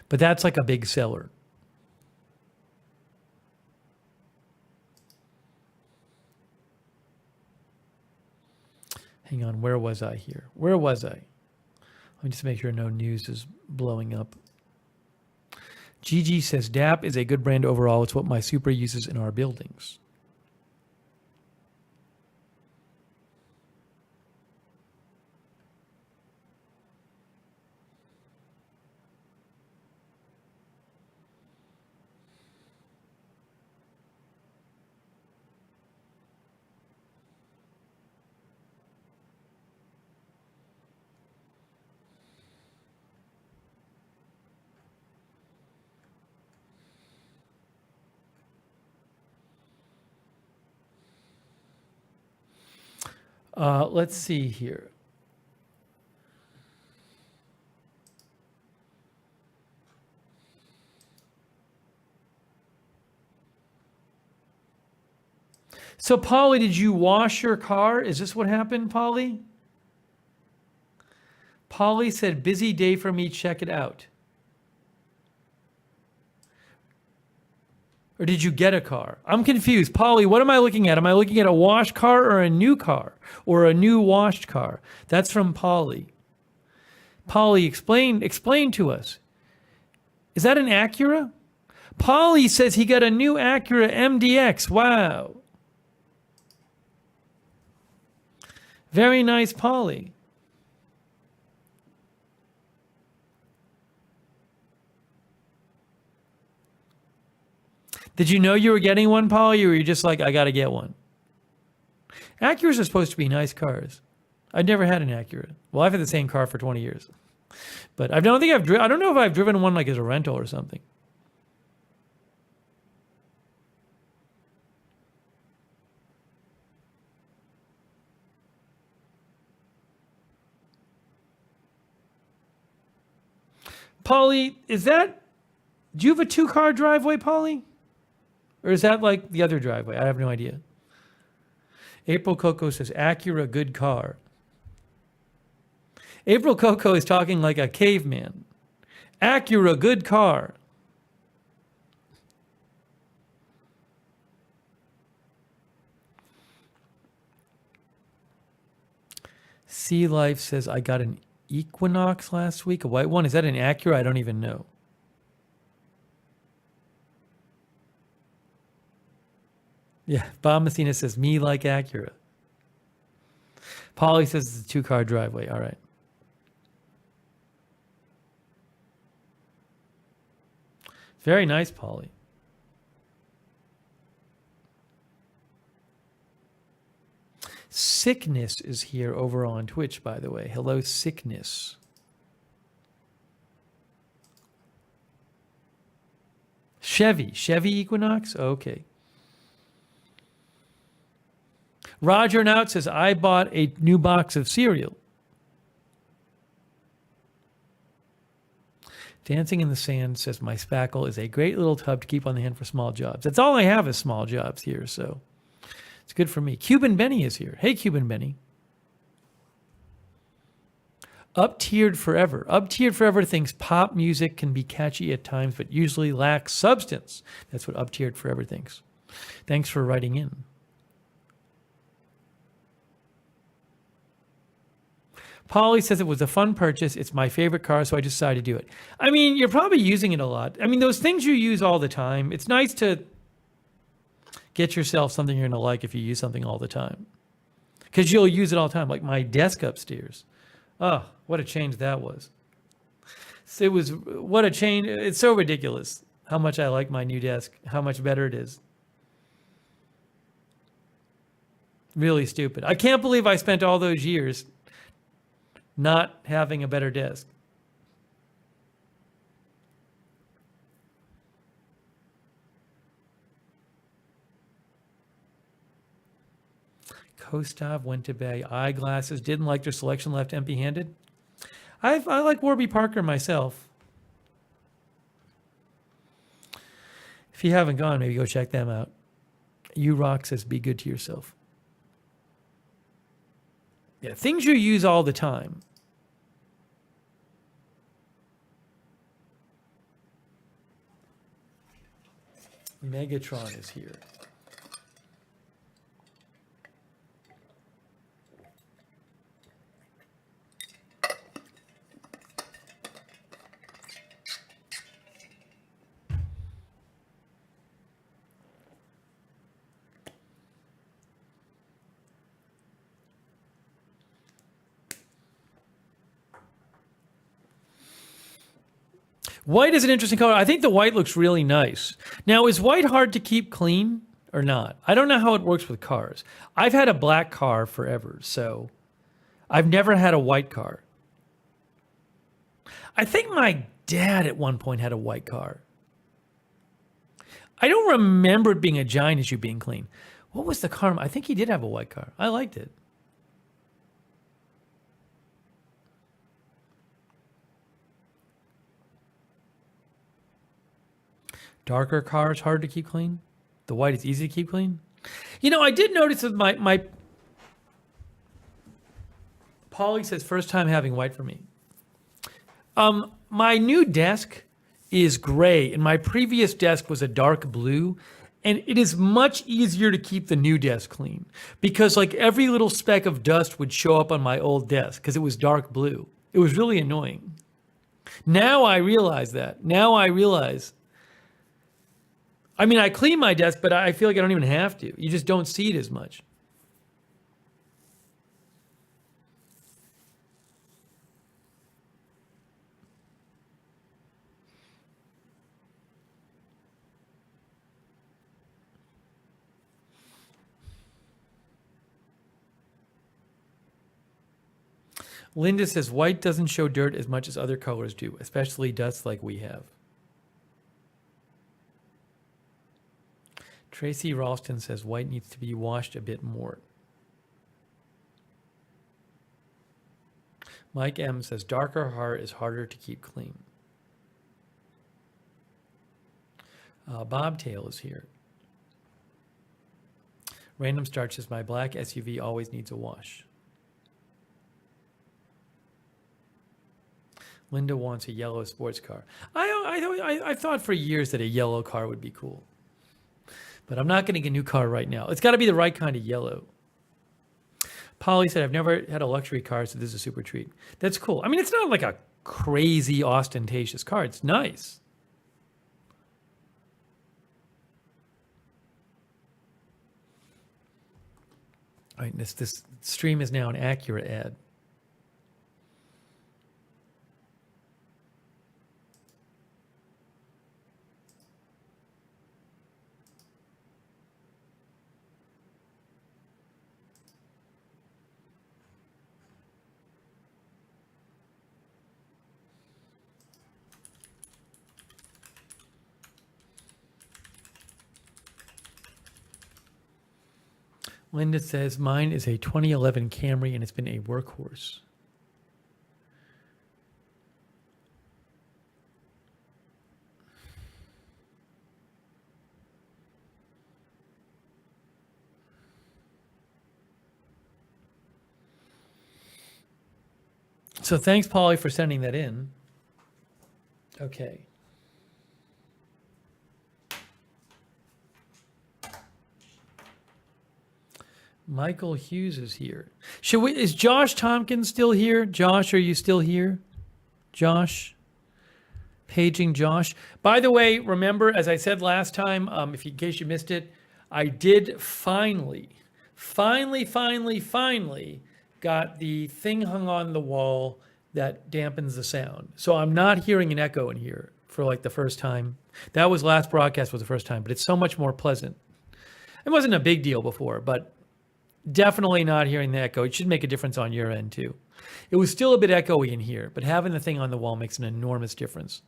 But that's a big seller. Hang on, where was I here? Where was I? Let me just make sure no news is blowing up. Gigi says, DAP is a good brand overall. It's what my super uses in our buildings. Let's see here. So, Polly, did you wash your car? Is this what happened, Polly? Polly said, busy day for me, check it out. Or did you get a car? I'm confused. Polly, what am I looking at? Am I looking at a washed car or a new car? Or a new washed car? That's from Polly. Polly, explain to us. Is that an Acura? Polly says he got a new Acura MDX. Wow. Very nice, Polly. Did you know you were getting one, Polly, or were you just like, I got to get one? Acuras are supposed to be nice cars. I've never had an Acura. Well, I've had the same car for 20 years. But I don't think I don't know if I've driven one like as a rental or something. Polly, do you have a 2-car driveway, Polly? Or is that like the other driveway? I have no idea. April Coco says, Acura, good car. April Coco is talking like a caveman. Acura, good car. Sea Life says, I got an Equinox last week, a white one. Is that an Acura? I don't even know. Yeah, Bob Messina says, me like Acura. Polly says it's a 2-car driveway. All right. Very nice, Polly. Sickness is here over on Twitch, by the way. Hello, Sickness. Chevy Equinox? Okay. Roger Nout says, I bought a new box of cereal. Dancing in the Sand says, my spackle is a great little tub to keep on the hand for small jobs. That's all I have is small jobs here, so it's good for me. Cuban Benny is here. Hey, Cuban Benny. Up-tiered Forever. Up-tiered Forever thinks pop music can be catchy at times, but usually lacks substance. That's what Up-tiered Forever thinks. Thanks for writing in. Polly says it was a fun purchase. It's my favorite car, so I decided to do it. I mean, you're probably using it a lot. I mean, those things you use all the time, it's nice to get yourself something you're going to like if you use something all the time. Because you'll use it all the time, like my desk upstairs. Oh, what a change that was. What a change. It's so ridiculous how much I like my new desk, how much better it is. Really stupid. I can't believe I spent all those years not having a better desk. Kostov went to buy eyeglasses. Didn't like their selection, left empty-handed. I like Warby Parker myself. If you haven't gone, maybe go check them out. You Rock says, be good to yourself. Yeah, things you use all the time. Megatron is here. White is an interesting color. I think the white looks really nice. Now, is white hard to keep clean or not? I don't know how it works with cars. I've had a black car forever, so I've never had a white car. I think my dad at one point had a white car. I don't remember it being a giant issue being clean. What was the car? I think he did have a white car. I liked it. Darker cars hard to keep clean. The white is easy to keep clean. You know, I did notice that my Polly says first time having white for me. My new desk is gray, and my previous desk was a dark blue, and it is much easier to keep the new desk clean because like every little speck of dust would show up on my old desk because it was dark blue. It was really annoying. Now I realize that. I mean, I clean my desk, but I feel like I don't even have to. You just don't see it as much. Linda says white doesn't show dirt as much as other colors do, especially dust like we have. Tracy Ralston says white needs to be washed a bit more. Mike M says darker heart is harder to keep clean. Bobtail is here. Random Starch says my black SUV always needs a wash. Linda wants a yellow sports car. I thought for years that a yellow car would be cool. But I'm not getting a new car right now. It's got to be the right kind of yellow. Polly said, I've never had a luxury car, so this is a super treat. That's cool. I mean, it's not like a crazy ostentatious car. It's nice. All right, this stream is now an Acura ad. Linda says, mine is a 2011 Camry and it's been a workhorse. So thanks, Polly, for sending that in. Okay. Michael Hughes is here. Is Josh Tompkins still here? Josh, are you still here? Josh? Paging Josh. By the way, remember, as I said last time, in case you missed it, I did finally got the thing hung on the wall that dampens the sound. So I'm not hearing an echo in here for like the first time. That was last broadcast was the first time, but it's so much more pleasant. It wasn't a big deal before, but definitely not hearing the echo. It should make a difference on your end too. It was still a bit echoey in here, but having the thing on the wall makes an enormous difference.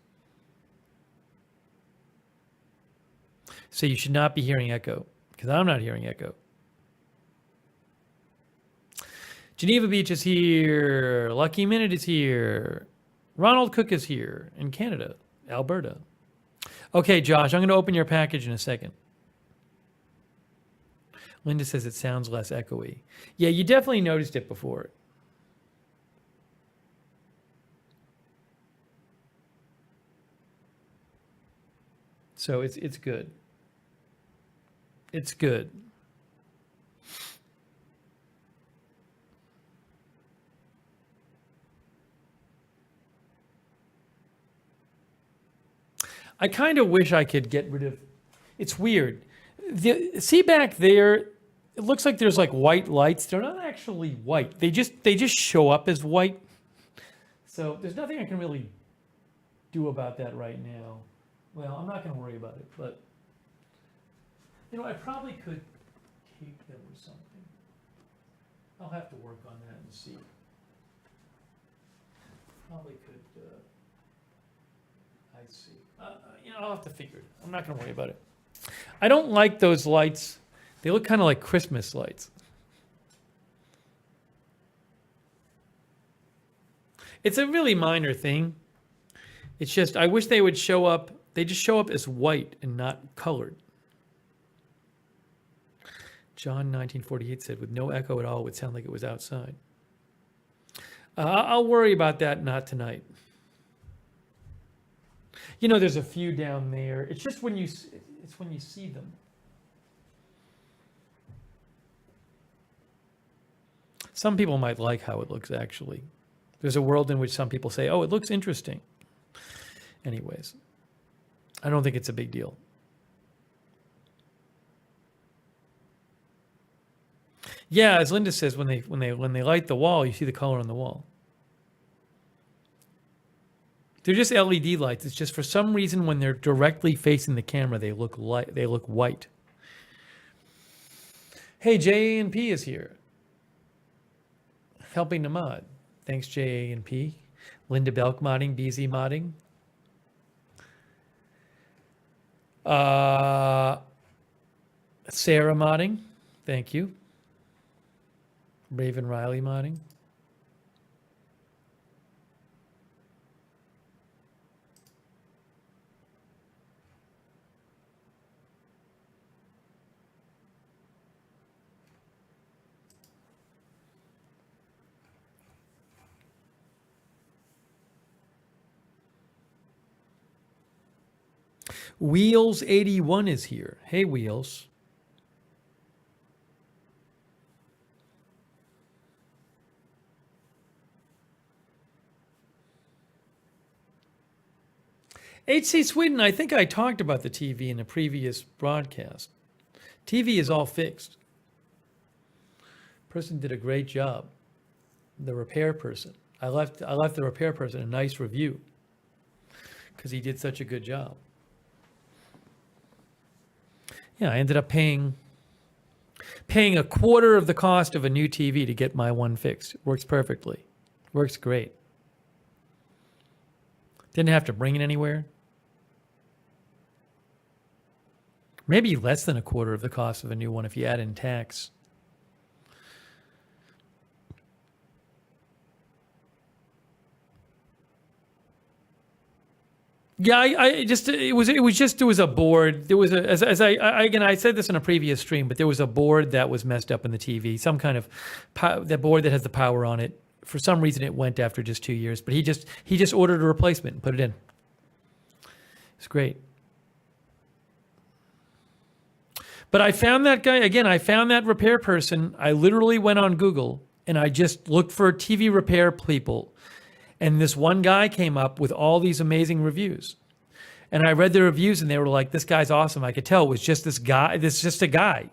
So you should not be hearing echo, because I'm not hearing echo. Geneva Beach is here. Lucky Minute is here. Ronald Cook is here in Canada, Alberta. Okay, Josh, I'm going to open your package in a second. Linda says it sounds less echoey. Yeah, you definitely noticed it before. So it's good. It's good. I kind of wish I could get rid of. It's weird. See back there, it looks like there's like white lights. They're not actually white. They just show up as white. So there's nothing I can really do about that right now. Well, I'm not going to worry about it, but I probably could tape them or something. I'll have to work on that and see. Probably could. I see. I'll have to figure it. I'm not going to worry about it. I don't like those lights. They look kind of like Christmas lights. It's a really minor thing. It's just, I wish they would show up. They just show up as white and not colored. John 1948 said, with no echo at all, it would sound like it was outside. I'll worry about that, not tonight. There's a few down there. It's just when you see them. Some people might like how it looks, actually. There's a world in which some people say, oh, it looks interesting. Anyways, I don't think it's a big deal. Yeah, as Linda says, when they light the wall, you see the color on the wall. They're just LED lights. It's just for some reason when they're directly facing the camera, they look white. Hey, J&P is here, helping Namad. Thanks, JA&P. Linda Belk modding, BZ modding. Sarah modding. Thank you. Raven Riley modding. Wheels81 is here. Hey, Wheels. HC Sweden, I think I talked about the TV in a previous broadcast. TV is all fixed. Person did a great job. The repair person. I left the repair person a nice review because he did such a good job. Yeah, I ended up paying a quarter of the cost of a new TV to get my one fixed. Works perfectly. Works great. Didn't have to bring it anywhere. Maybe less than a quarter of the cost of a new one if you add in tax. Yeah, it was a board. There was I said this in a previous stream, but there was a board that was messed up in the TV. Some kind of that board that has the power on it. For some reason, it went after just 2 years. But he just ordered a replacement and put it in. It's great. But I found that guy again. I found that repair person. I literally went on Google and I just looked for TV repair people. And this one guy came up with all these amazing reviews. And I read the reviews and they were like, this guy's awesome. I could tell it was just this guy. This is just a guy.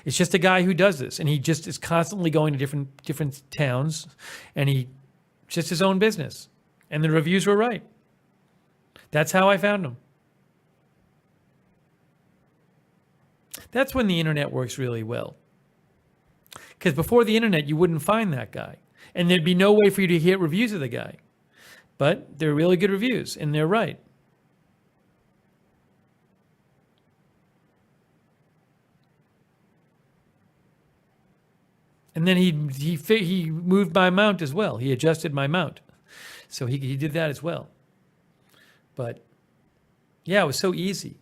It's just a guy who does this. And he just is constantly going to different towns. And just his own business. And the reviews were right. That's how I found him. That's when the internet works really well. Because before the internet, you wouldn't find that guy. And there'd be no way for you to get reviews of the guy. But they're really good reviews, and they're right. And then he moved my mount as well. He adjusted my mount. So he did that as well. But yeah, it was so easy.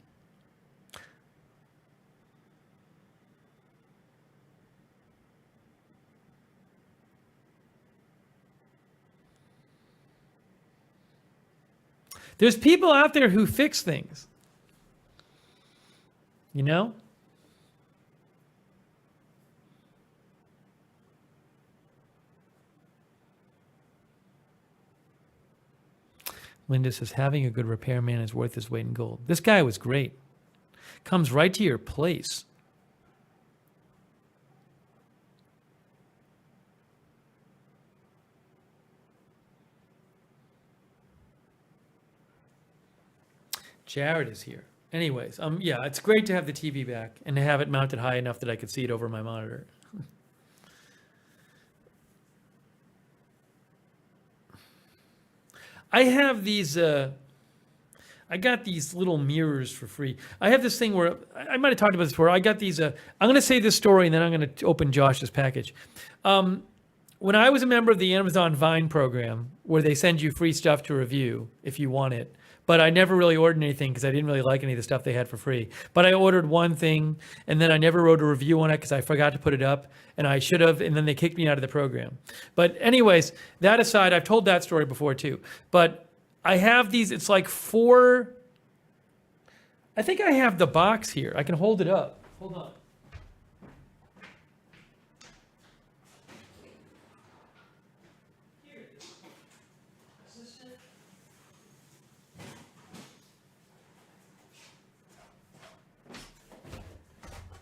There's people out there who fix things. You know? Linda says, having a good repairman is worth his weight in gold. This guy was great. Comes right to your place. Jared is here. Anyways, yeah, it's great to have the TV back and to have it mounted high enough that I could see it over my monitor. I have these, I got these little mirrors for free. I have this thing where, I might have talked about this before, I got these, I'm going to say this story and then I'm going to open Josh's package. When I was a member of the Amazon Vine program, where they send you free stuff to review if you want it, but I never really ordered anything because I didn't really like any of the stuff they had for free. But I ordered one thing, and then I never wrote a review on it because I forgot to put it up, and I should have, and then they kicked me out of the program. But anyways, that aside, I've told that story before too. But I have these, it's like 4, I think I have the box here. I can hold it up. Hold on.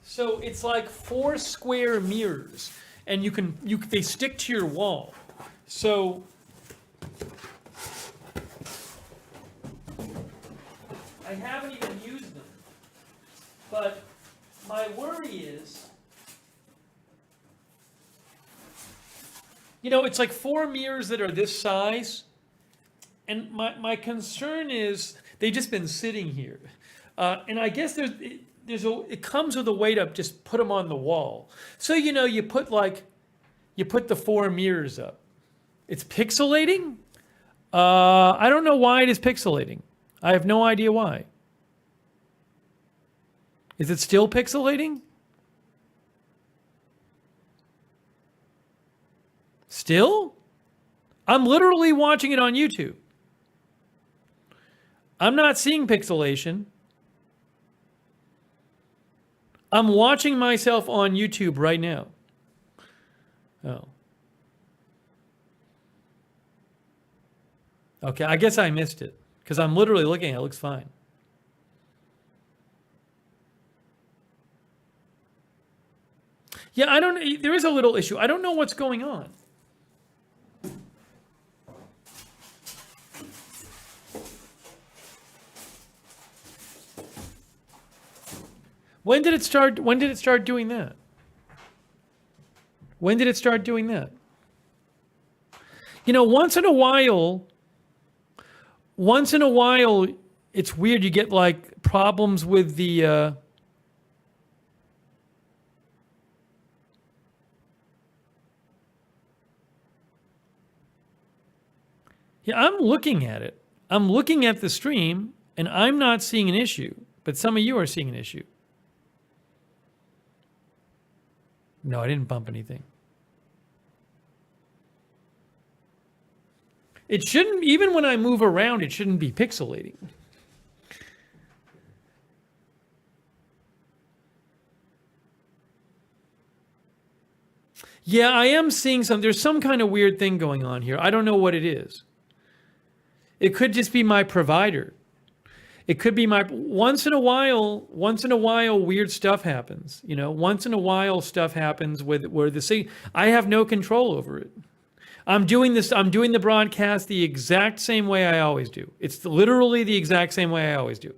So it's like 4 square mirrors, and they stick to your wall. So I haven't even used them, but my worry is, it's like four mirrors that are this size. And my concern is they've just been sitting here. And I guess it comes with a way to just put them on the wall. So, you put the four mirrors up. It's pixelating? I don't know why it is pixelating. I have no idea why. Is it still pixelating? Still? I'm literally watching it on YouTube. I'm not seeing pixelation. I'm watching myself on YouTube right now. Oh. Okay, I guess I missed it because I'm literally looking at it. It looks fine. Yeah, I don't. There is a little issue. I don't know what's going on. When did it start? When did it start doing that? When did it start doing that? Once in a while, it's weird. You get like problems with the. Yeah, I'm looking at it. I'm looking at the stream, and I'm not seeing an issue. But some of you are seeing an issue. No, I didn't bump anything. It shouldn't, even when I move around, it shouldn't be pixelating. Yeah, I am seeing there's some kind of weird thing going on here. I don't know what it is. It could just be my provider. It could be once in a while, weird stuff happens. Once in a while, stuff happens where I have no control over it. I'm doing the broadcast the exact same way I always do. It's literally the exact same way I always do.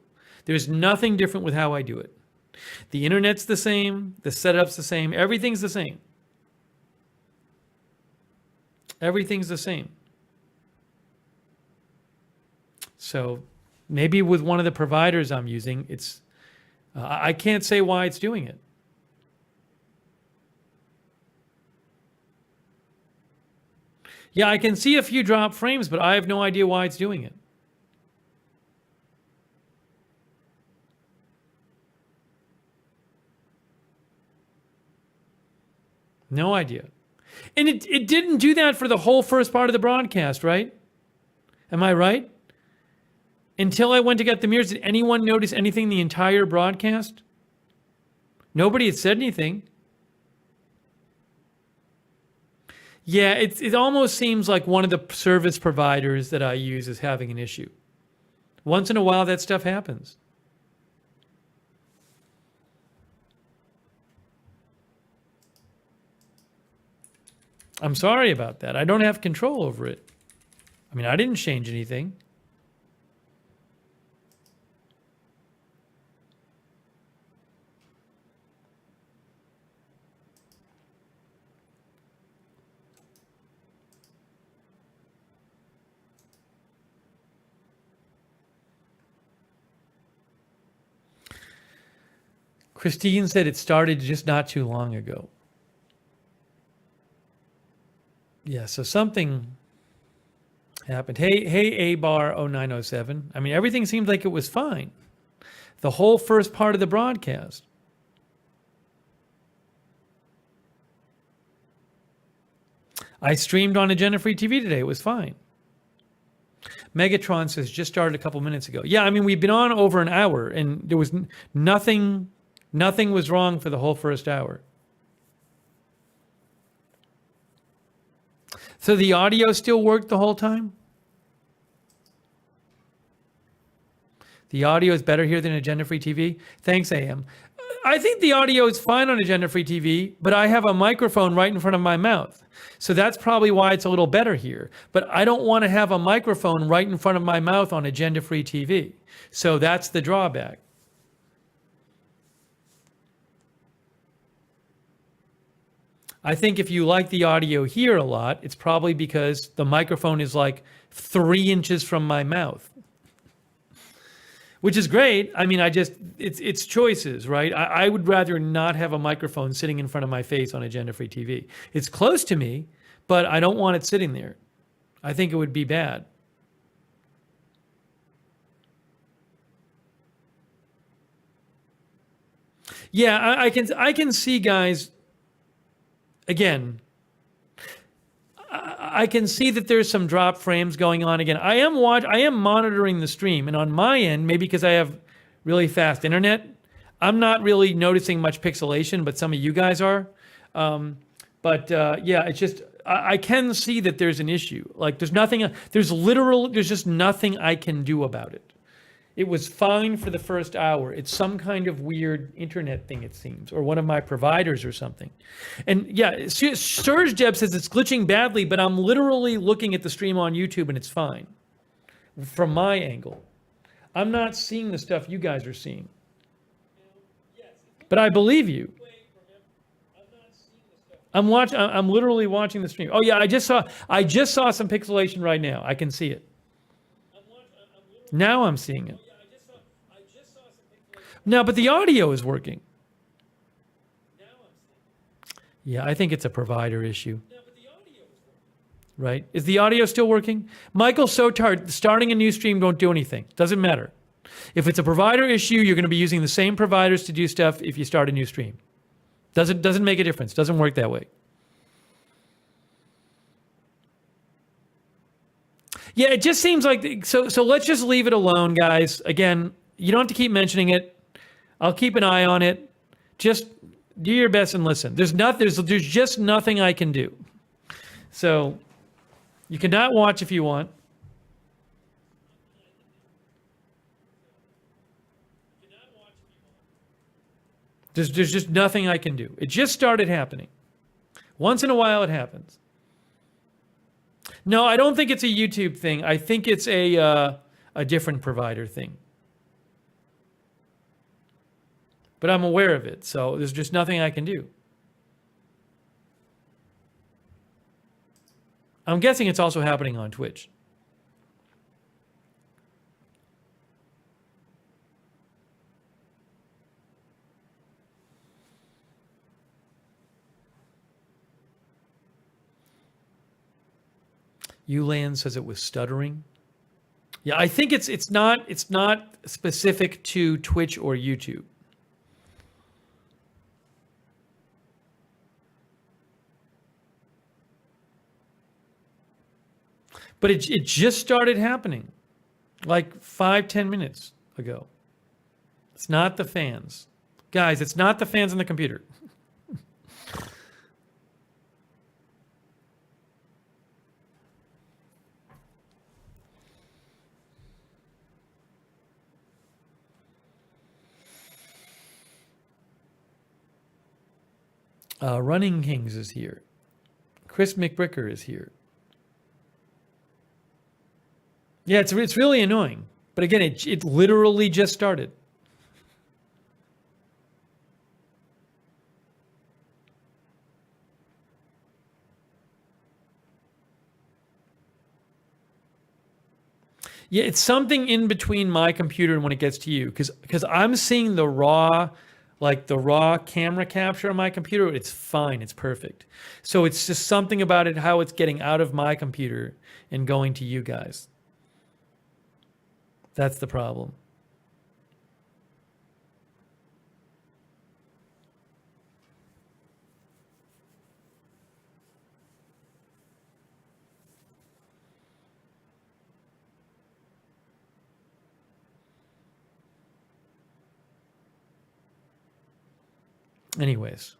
There's nothing different with how I do it. The internet's the same, the setup's the same, everything's the same. Everything's the same. So maybe with one of the providers I'm using, I can't say why it's doing it. Yeah, I can see a few drop frames, but I have no idea why it's doing it. No idea. And it didn't do that for the whole first part of the broadcast, right? Am I right? Until I went to get the mirrors, did anyone notice anything the entire broadcast? Nobody had said anything. Yeah, it almost seems like one of the service providers that I use is having an issue. Once in a while, that stuff happens. I'm sorry about that. I don't have control over it. I mean, I didn't change anything. Christine said it started just not too long ago. Yeah, so something happened. Hey, A-Bar0907. I mean, everything seemed like it was fine. The whole first part of the broadcast. I streamed on Agenda Free TV today. It was fine. Megatron says just started a couple minutes ago. Yeah, I mean, we've been on over an hour, and there was nothing was wrong for the whole first hour. So the audio still worked the whole time? The audio is better here than Agenda Free TV? Thanks, AM. I think the audio is fine on Agenda Free TV, but I have a microphone right in front of my mouth. So that's probably why it's a little better here. But I don't want to have a microphone right in front of my mouth on Agenda Free TV. So that's the drawback. I think if you like the audio here a lot, it's probably because the microphone is like 3 inches from my mouth, which is great. I mean, it's choices, right? I would rather not have a microphone sitting in front of my face on agenda-free TV. It's close to me, but I don't want it sitting there. I think it would be bad. Yeah, I can see, guys. Again, I can see that there's some drop frames going on again. I am monitoring the stream, and on my end, maybe because I have really fast internet, I'm not really noticing much pixelation, but some of you guys are. Yeah, it's just I can see that there's an issue. Like there's just nothing I can do about it. It was fine for the first hour. It's some kind of weird internet thing, it seems, or one of my providers or something. And yeah, Surge Jeb says it's glitching badly, but I'm literally looking at the stream on YouTube and it's fine from my angle. I'm not seeing the stuff you guys are seeing. But I believe you. I'm literally watching the stream. Oh yeah, I just saw some pixelation right now. I can see it. Now I'm seeing it. No, but the audio is working. Yeah, I think it's a provider issue. Right? Is the audio still working? Michael Sotard, starting a new stream won't do anything. Doesn't matter. If it's a provider issue, you're going to be using the same providers to do stuff if you start a new stream. Doesn't make a difference. Doesn't work that way. Yeah, it just seems like so let's just leave it alone, guys. Again, you don't have to keep mentioning it. I'll keep an eye on it. Just do your best and listen. There's just nothing I can do. So you cannot watch if you want. There's just nothing I can do. It just started happening. Once in a while it happens. No, I don't think it's a YouTube thing. I think it's a different provider thing. But I'm aware of it, so there's just nothing I can do. I'm guessing it's also happening on Twitch. Ulan says it was stuttering. Yeah, I think it's not specific to Twitch or YouTube. But it just started happening like 5-10 minutes ago. It's not the fans. Guys, it's not the fans on the computer. Running Kings is here. Chris McBricker is here. Yeah, it's really annoying. But again, it literally just started. Yeah, it's something in between my computer and when it gets to you, because I'm seeing the raw camera capture on my computer. It's fine. It's perfect. So it's just something about it, how it's getting out of my computer and going to you guys. That's the problem. Anyways.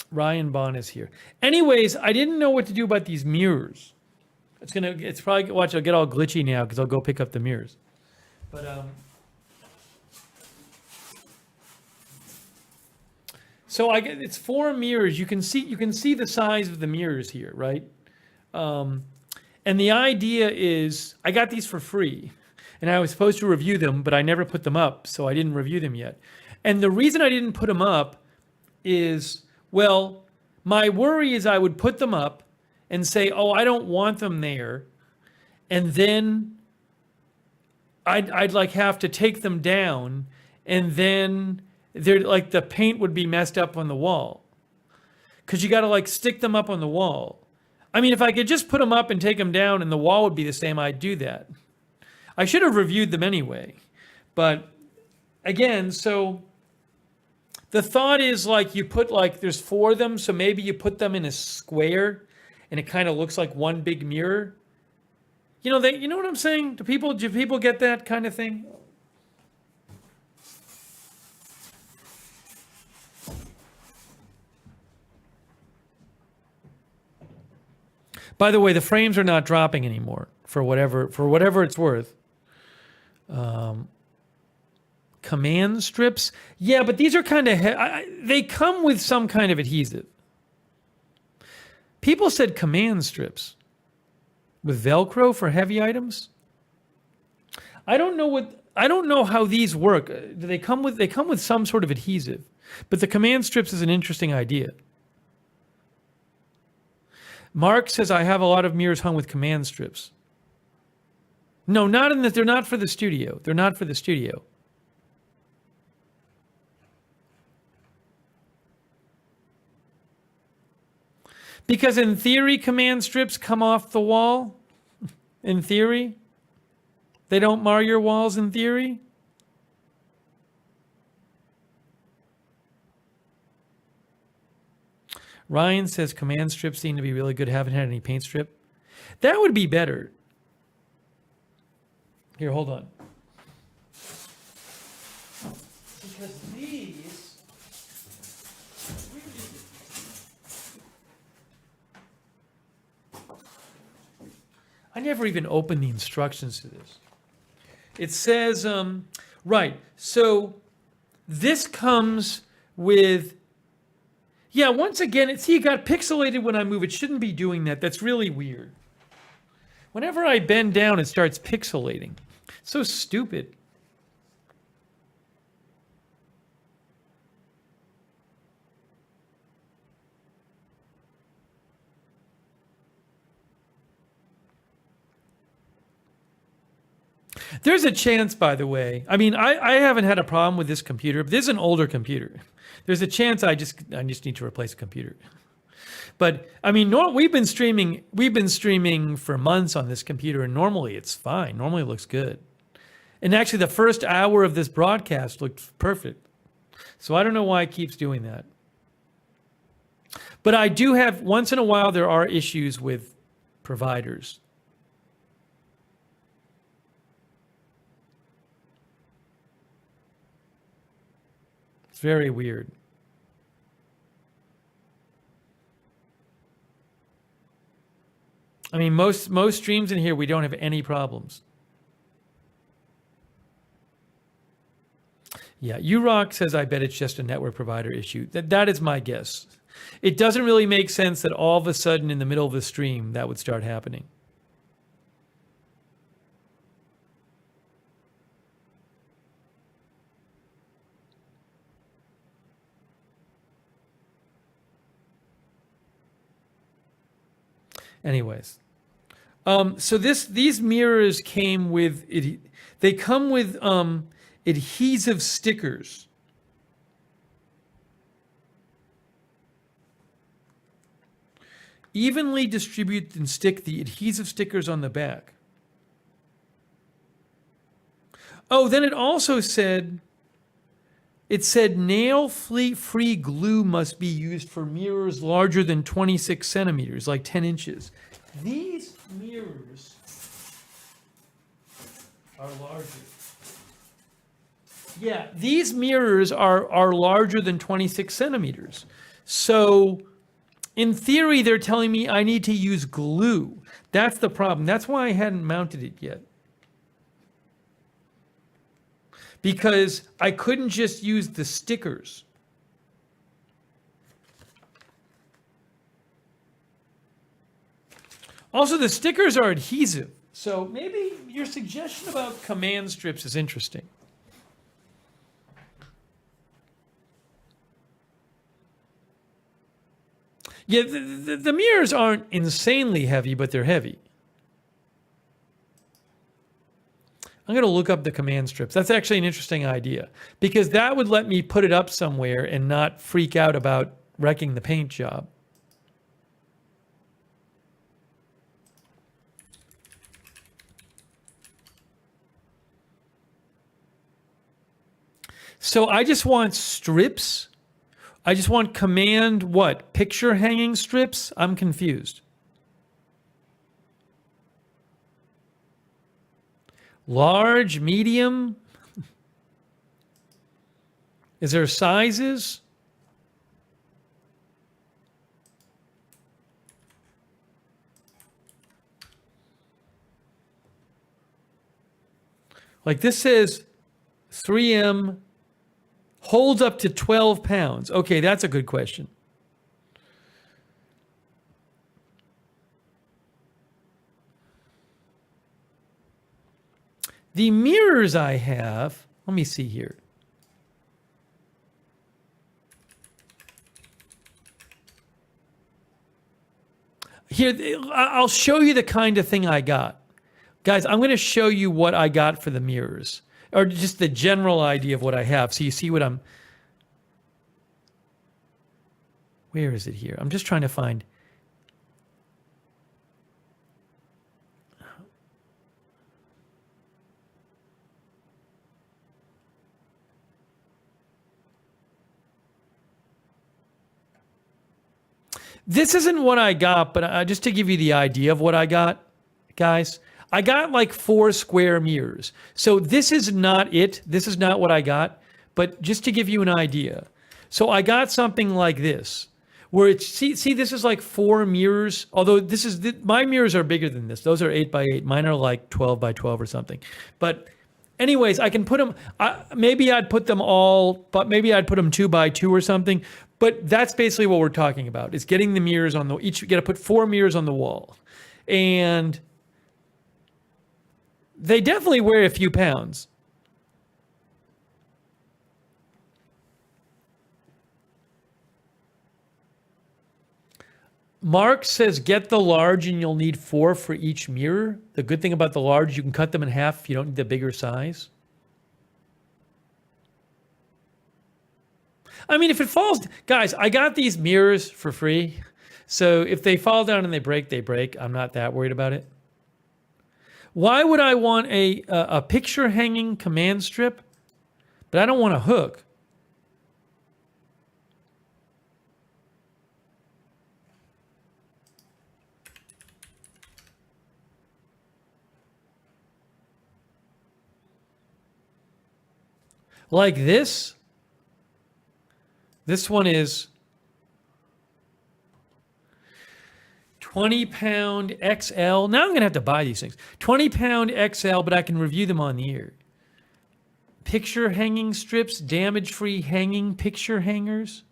Ryan Bond is here. Anyways, I didn't know what to do about these mirrors. It's probably, watch, I'll get all glitchy now because I'll go pick up the mirrors. But so it's 4 mirrors. You can see the size of the mirrors here, right? And the idea is, I got these for free. and I was supposed to review them, but I never put them up, so I didn't review them yet. And the reason I didn't put them up is, well, my worry is I would put them up and say, oh, I don't want them there, and then I'd like have to take them down, and then they're like the paint would be messed up on the wall, because you got to like stick them up on the wall. I mean, if I could just put them up and take them down and the wall would be the same, I'd do that. I should have reviewed them anyway. But again, so the thought is like you put like, there's 4 of them, so maybe you put them in a square and it kind of looks like one big mirror. You know what I'm saying? Do people get that kind of thing? By the way, the frames are not dropping anymore for whatever it's worth. Command strips, yeah, but these are kind of they come with some kind of adhesive. People said command strips with Velcro for heavy items. I don't know how these work. They come with some sort of adhesive, but the command strips is an interesting idea. Mark says, I have a lot of mirrors hung with command strips. No, they're not for the studio. They're not for the studio. Because in theory, command strips come off the wall. In theory. They don't mar your walls in theory. Ryan says command strips seem to be really good. Haven't had any paint strip. That would be better. Here, hold on. Because these... I never even opened the instructions to this. It says, right, so this comes with... Yeah, once again, it got pixelated when I move. It shouldn't be doing that. That's really weird. Whenever I bend down, it starts pixelating. So stupid. There's a chance, by the way. I mean, I haven't had a problem with this computer. This is an older computer. There's a chance I just need to replace a computer. But I mean, we've been streaming for months on this computer, and normally it's fine. Normally it looks good. And actually, the first hour of this broadcast looked perfect. So I don't know why it keeps doing that. But I do have, once in a while, there are issues with providers. It's very weird. I mean, most streams in here, we don't have any problems. Yeah, URock says, I bet it's just a network provider issue. That is my guess. It doesn't really make sense that all of a sudden in the middle of the stream that would start happening. Anyways, so these mirrors came with they come with adhesive stickers. Evenly distribute and stick the adhesive stickers on the back. Oh, then it also said, nail-free glue must be used for mirrors larger than 26 centimeters, like 10 inches. These mirrors are larger. Yeah, these mirrors are larger than 26 centimeters. So in theory, they're telling me I need to use glue. That's the problem. That's why I hadn't mounted it yet. Because I couldn't just use the stickers. Also, the stickers are adhesive. So maybe your suggestion about command strips is interesting. Yeah, the mirrors aren't insanely heavy, but they're heavy. I'm going to look up the command strips. That's actually an interesting idea because that would let me put it up somewhere and not freak out about wrecking the paint job. So I just want strips. I just want command what? Picture hanging strips? I'm confused. Large, medium? Is there sizes? Like this says 3M holds up to 12 pounds. Okay, that's a good question. The mirrors I have, let me see here. Here, I'll show you the kind of thing I got. Guys, I'm going to show you what I got for the mirrors, or just the general idea of what I have. So you see what I'm... Where is it here? I'm just trying to find... This isn't what I got, but just to give you the idea of what I got, guys, I got like 4 square mirrors. So this is not it. This is not what I got, but just to give you an idea. So I got something like this, where it's, see, this is like 4 mirrors, although this is, my mirrors are bigger than this. Those are 8 by 8. Mine are like 12 by 12 or something. But anyways, I can put them, maybe I'd put them all, but maybe I'd put them 2 by 2 or something. But that's basically what we're talking about, is getting the mirrors on the, each, you got to put 4 mirrors on the wall. And they definitely weigh a few pounds. Mark says, get the large and you'll need 4 for each mirror. The good thing about the large, you can cut them in half if you don't need the bigger size. I mean, if it falls, guys, I got these mirrors for free. So if they fall down and they break, they break. I'm not that worried about it. Why would I want a picture hanging command strip, but I don't want a hook? Like this? This one is 20-pound XL. Now I'm going to have to buy these things. 20-pound XL, but I can review them on the air. Picture hanging strips, damage-free hanging picture hangers.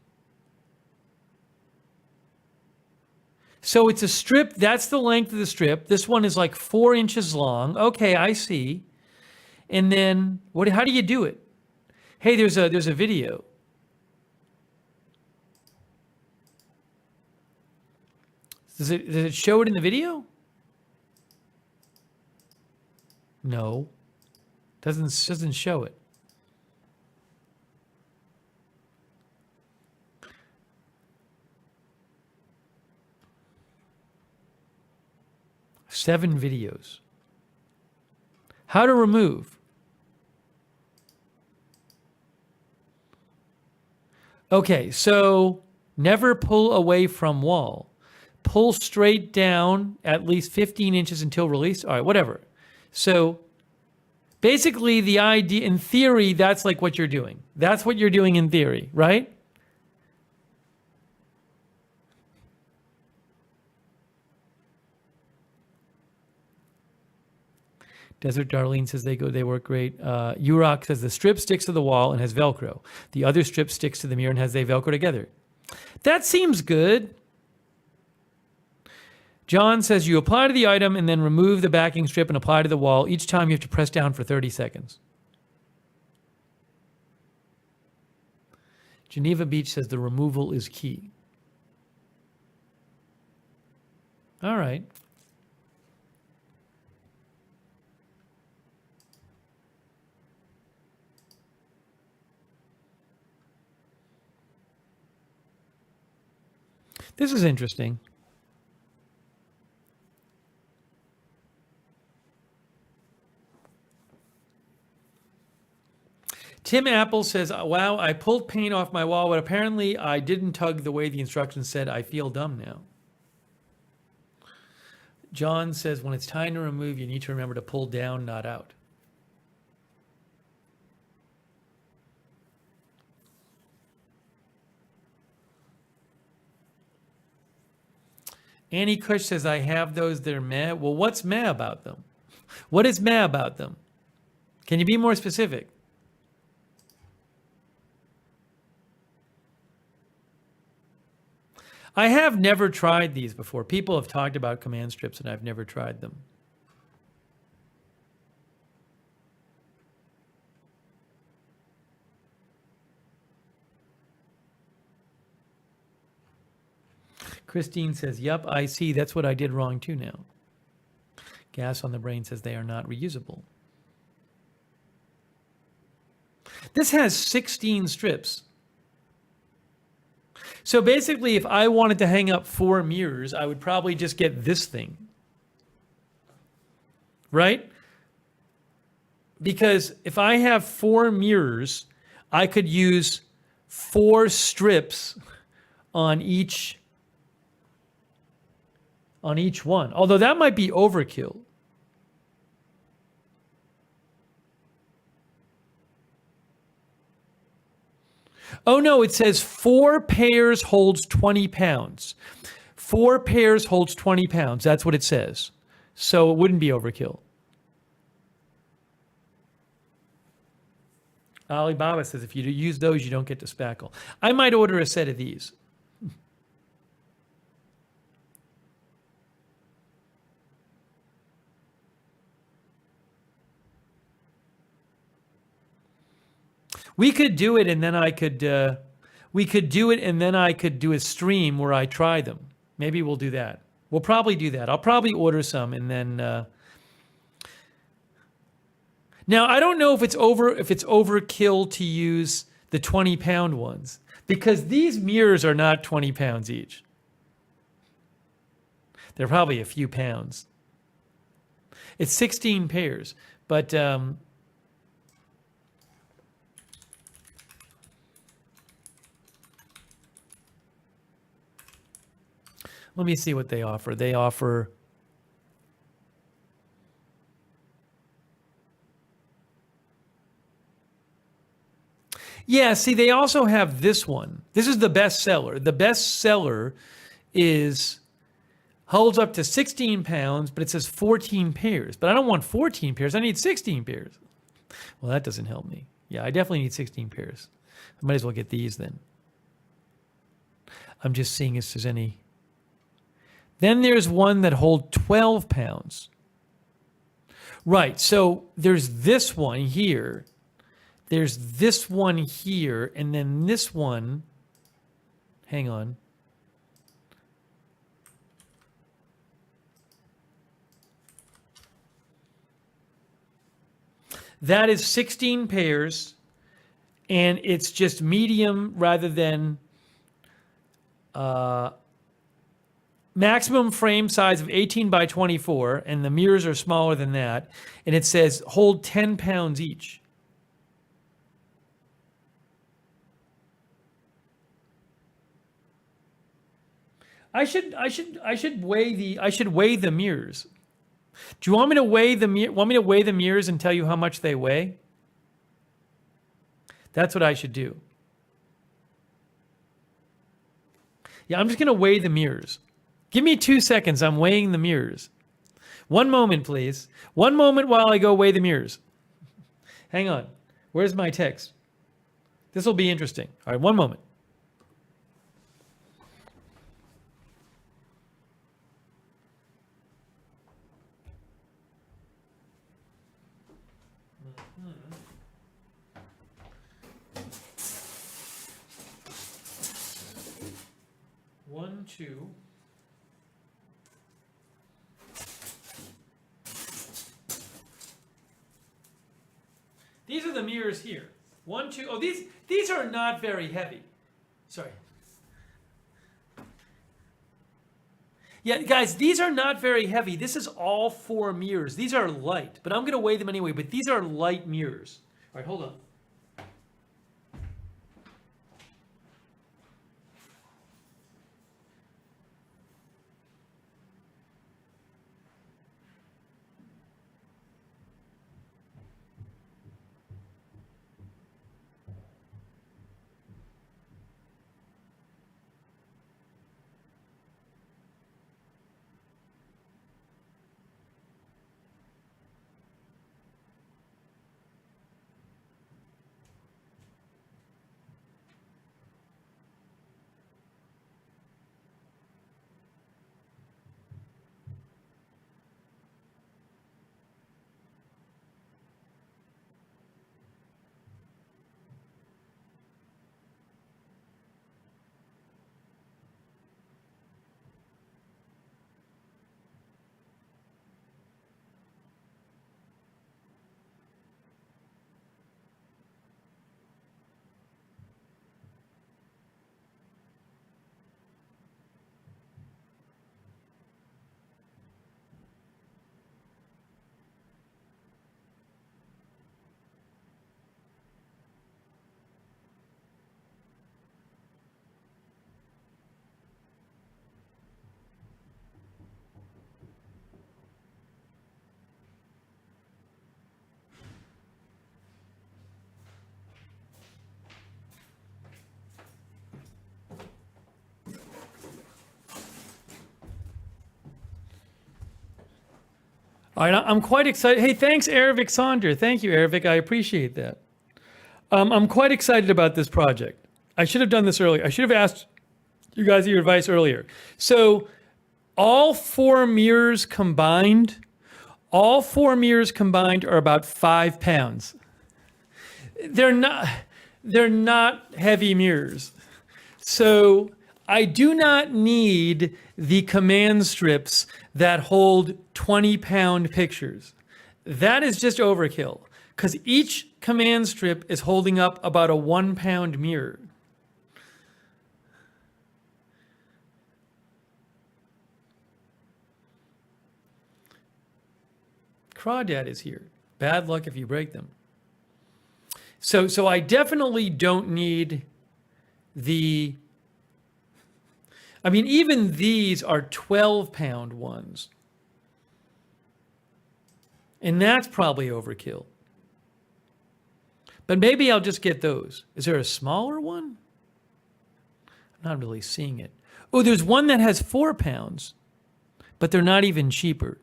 So it's a strip. That's the length of the strip. This one is like 4 inches long. Okay, I see. And then, what? How do you do it? Hey, there's a video. Does it show it in the video? No. Doesn't show it. Seven videos. How to remove. Okay, so never pull away from wall. Pull straight down at least 15 inches until released. All right, whatever. So basically the idea, in theory, that's like what you're doing. That's what you're doing in theory, right? Desert Darlene says they work great. Urok says the strip sticks to the wall and has Velcro. The other strip sticks to the mirror and has they Velcro together. That seems good. John says you apply to the item and then remove the backing strip and apply to the wall. Each time you have to press down for 30 seconds. Geneva Beach says the removal is key. All right. This is interesting. Tim Apple says, wow, I pulled paint off my wall, but apparently I didn't tug the way the instructions said. I feel dumb now. John says, when it's time to remove, you need to remember to pull down, not out. Annie Cush says, I have those, they're meh. Well, what's meh about them? What is meh about them? Can you be more specific? I have never tried these before. People have talked about command strips and I've never tried them. Christine says, yep, I see. That's what I did wrong too now. Gas on the Brain says they are not reusable. This has 16 strips. So basically, if I wanted to hang up 4 mirrors, I would probably just get this thing. Right? Because if I have 4 mirrors, I could use 4 strips on each one. Although that might be overkill. Oh no, it says 4 pairs holds 20 pounds. 4 pairs holds 20 pounds. That's what it says. So it wouldn't be overkill. Alibaba says if you use those, you don't get to spackle. I might order a set of these. We could do it and then I could, we could do it and then I could do a stream where I try them. Maybe we'll do that. We'll probably do that. I'll probably order some and then, now I don't know if it's overkill to use the 20-pound ones because these mirrors are not 20 pounds each. They're probably a few pounds. It's 16 pairs, but, let me see what they offer. They offer yeah, see, they also have this one. This is the best seller. The best seller holds up to 16 pounds, but it says 14 pairs. But I don't want 14 pairs. I need 16 pairs. Well, that doesn't help me. Yeah, I definitely need 16 pairs. I might as well get these then. I'm just seeing if there's any. Then there's one that holds 12 pounds. Right, so there's this one here. There's this one here, and then this one. Hang on. That is 16 pairs, and it's just medium rather than maximum frame size of 18 by 24, and the mirrors are smaller than that, and it says hold 10 pounds each. I should weigh the mirrors. Do you want me to weigh the mirrors and tell you how much they weigh? That's what I should do. Yeah, I'm just going to weigh the mirrors. Give me 2 seconds. I'm weighing the mirrors. One moment, please. One moment while I go weigh the mirrors. Hang on. Where's my text? This will be interesting. All right, one moment. to these are the mirrors here. 1, 2. Oh, these are not very heavy. Sorry. Yeah, guys, these are not very heavy. This is all 4 mirrors. These are light, but I'm going to weigh them anyway. But these are light mirrors. All right, hold on. All right, I'm quite excited. Hey, thanks, Ervik Sonder. Thank you, Ervik. I appreciate that. I'm quite excited about this project. I should have done this earlier. I should have asked you guys your advice earlier. So all 4 mirrors combined are about 5 pounds. They're not heavy mirrors. So I do not need the command strips that hold 20-pound pictures. That is just overkill, because each command strip is holding up about a 1-pound mirror. Crawdad is here. Bad luck if you break them. So I definitely don't need the... I mean, even these are 12-pound ones. And that's probably overkill. But maybe I'll just get those. Is there a smaller one? I'm not really seeing it. Oh, there's one that has 4 pounds, but they're not even cheaper.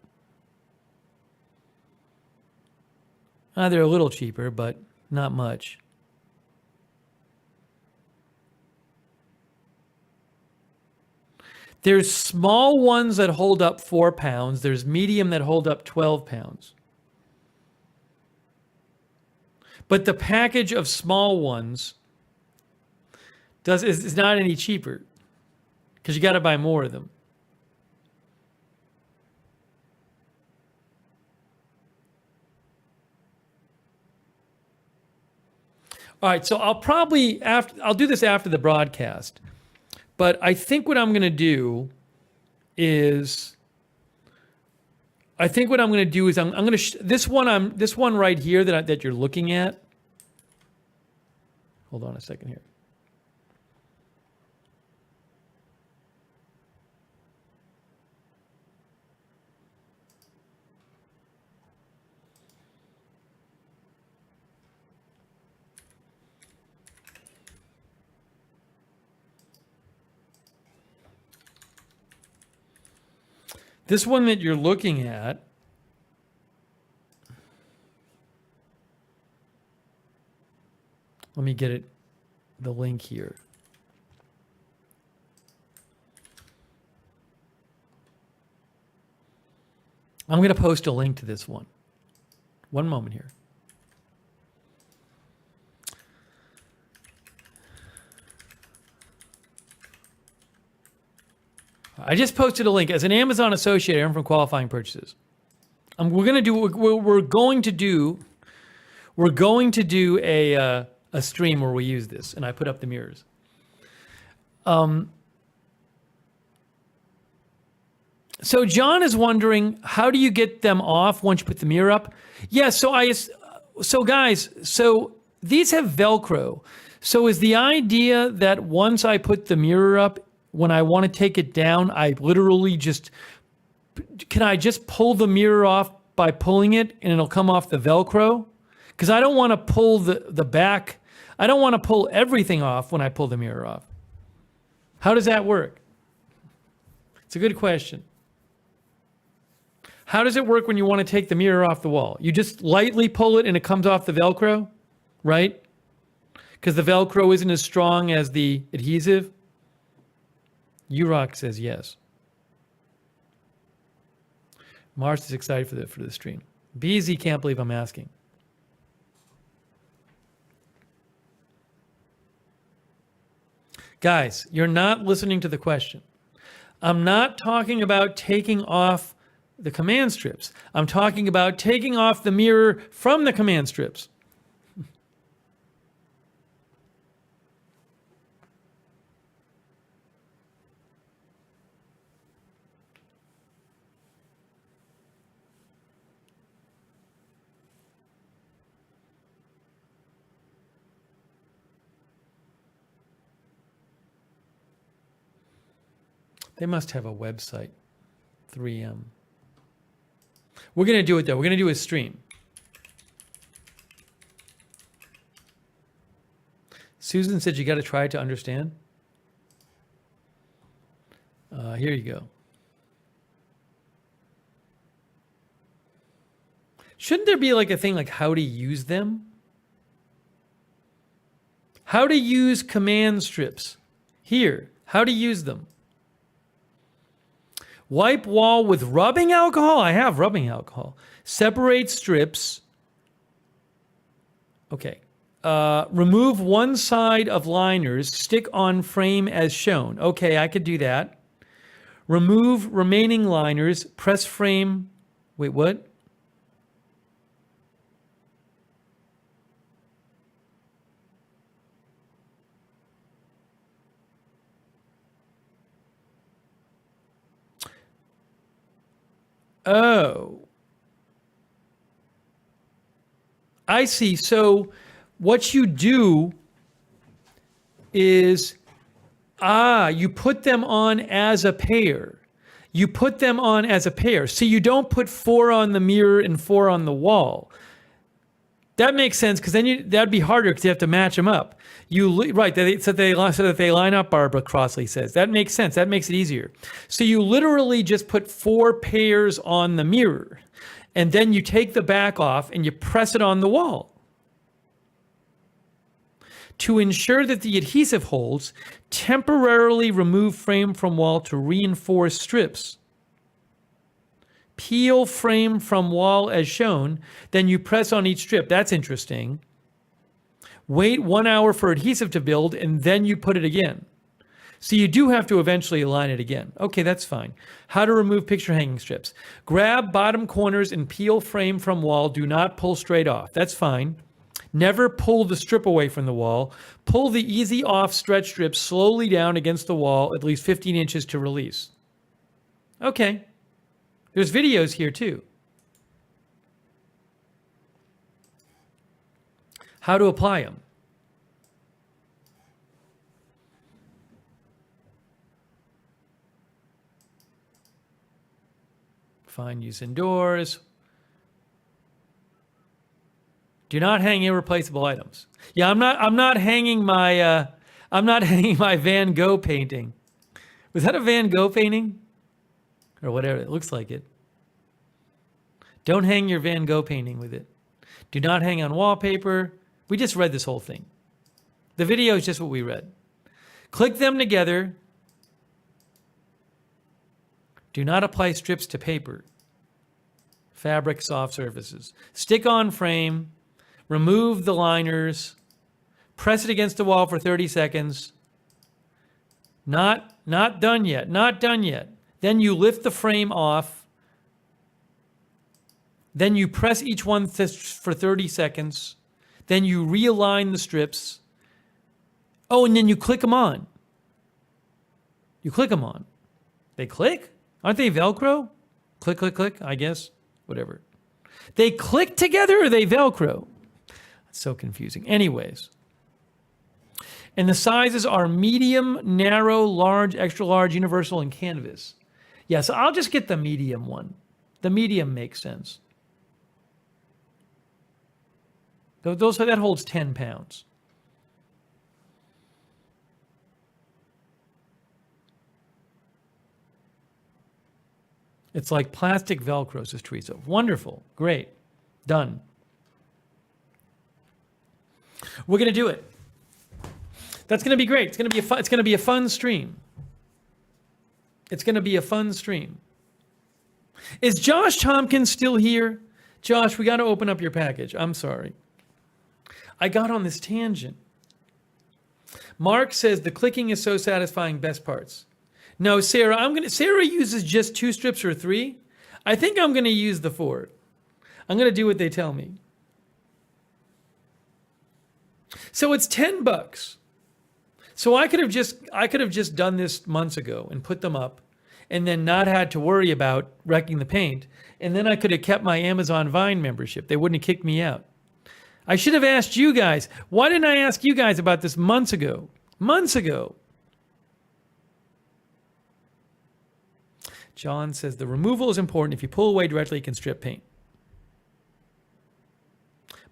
They're a little cheaper, but not much. There's small ones that hold up 4 pounds. There's medium that hold up 12 pounds. But the package of small ones is not any cheaper, because you got to buy more of them. All right, so I'll do this after the broadcast. But I think what I'm going to do is I'm going to this one right here that you're looking at. Hold on a second here. This one that you're looking at, let me get the link here. I'm going to post a link to this one. One moment here. I just posted a link. As an Amazon associate, I earn from qualifying purchases. We're going to do a stream where we use this, and I put up the mirrors. So John is wondering, how do you get them off once you put the mirror up? Yeah, so guys, these have Velcro. So is the idea that once I put the mirror up, when I want to take it down, I literally can I just pull the mirror off by pulling it and it'll come off the Velcro? Because I don't want to pull the back. I don't want to pull everything off when I pull the mirror off. How does that work? It's a good question. How does it work when you want to take the mirror off the wall? You just lightly pull it and it comes off the Velcro, right? Because the Velcro isn't as strong as the adhesive? URock says yes. Mars is excited for the stream. BZ can't believe I'm asking. Guys, you're not listening to the question. I'm not talking about taking off the command strips. I'm talking about taking off the mirror from the command strips. They must have a website, 3M. We're going to do it, though. We're going to do a stream. Susan said you got to try it to understand. Here you go. Shouldn't there be like a thing like how to use them? How to use command strips. Here, how to use them. Wipe wall with rubbing alcohol. I have rubbing alcohol. Separate strips. Okay. Remove one side of liners. Stick on frame as shown. Okay, I could do that. Remove remaining liners. Press frame. Wait, what? Oh, I see. So what you do is, you put them on as a pair. You put them on as a pair. So you don't put 4 on the mirror and 4 on the wall. That makes sense, because then that'd be harder because you have to match them up. Right, so that they line up, Barbara Crossley says. That makes sense. That makes it easier. So you literally just put 4 pairs on the mirror, and then you take the back off and you press it on the wall. To ensure that the adhesive holds, temporarily remove frame from wall to reinforce strips. Peel frame from wall as shown, then you press on each strip. That's interesting. Wait 1 hour for adhesive to build, and then you put it again. So you do have to eventually align it again. Okay, that's fine. How to remove picture hanging strips. Grab bottom corners and peel frame from wall. Do not pull straight off. That's fine. Never pull the strip away from the wall. Pull the easy off stretch strip slowly down against the wall, at least 15 inches to release. Okay. There's videos here too. How to apply them. Fine use indoors. Do not hang irreplaceable items. Yeah, I'm not hanging my Van Gogh painting. Was that a Van Gogh painting? Or whatever, it looks like it. Don't hang your Van Gogh painting with it. Do not hang on wallpaper. We just read this whole thing. The video is just what we read. Click them together. Do not apply strips to paper. Fabric, soft surfaces. Stick on frame. Remove the liners. Press it against the wall for 30 seconds. Not done yet. Not done yet. Then you lift the frame off. Then you press each one for 30 seconds. Then you realign the strips. Oh, and then you click them on. You click them on. They click? Aren't they Velcro? Click, click, click, I guess. Whatever. They click together or they Velcro? It's so confusing. Anyways. And the sizes are medium, narrow, large, extra large, universal, and canvas. Yeah, so I'll just get the medium one. The medium makes sense. That holds 10 pounds. It's like plastic Velcro, says Teresa. Wonderful. Great. Done. We're going to do it. That's going to be great. It's going to be a fun stream. It's going to be a fun stream. Is Josh Tompkins still here? Josh, we got to open up your package. I'm sorry. I got on this tangent. Mark says the clicking is so satisfying, best parts. No, Sarah, Sarah uses just 2 strips or 3. I think I'm going to use the 4. I'm going to do what they tell me. So it's $10. So I could have just done this months ago and put them up and then not had to worry about wrecking the paint. And then I could have kept my Amazon Vine membership. They wouldn't have kicked me out. I should have asked you guys. Why didn't I ask you guys about this months ago? Months ago. John says the removal is important. If you pull away directly, you can strip paint.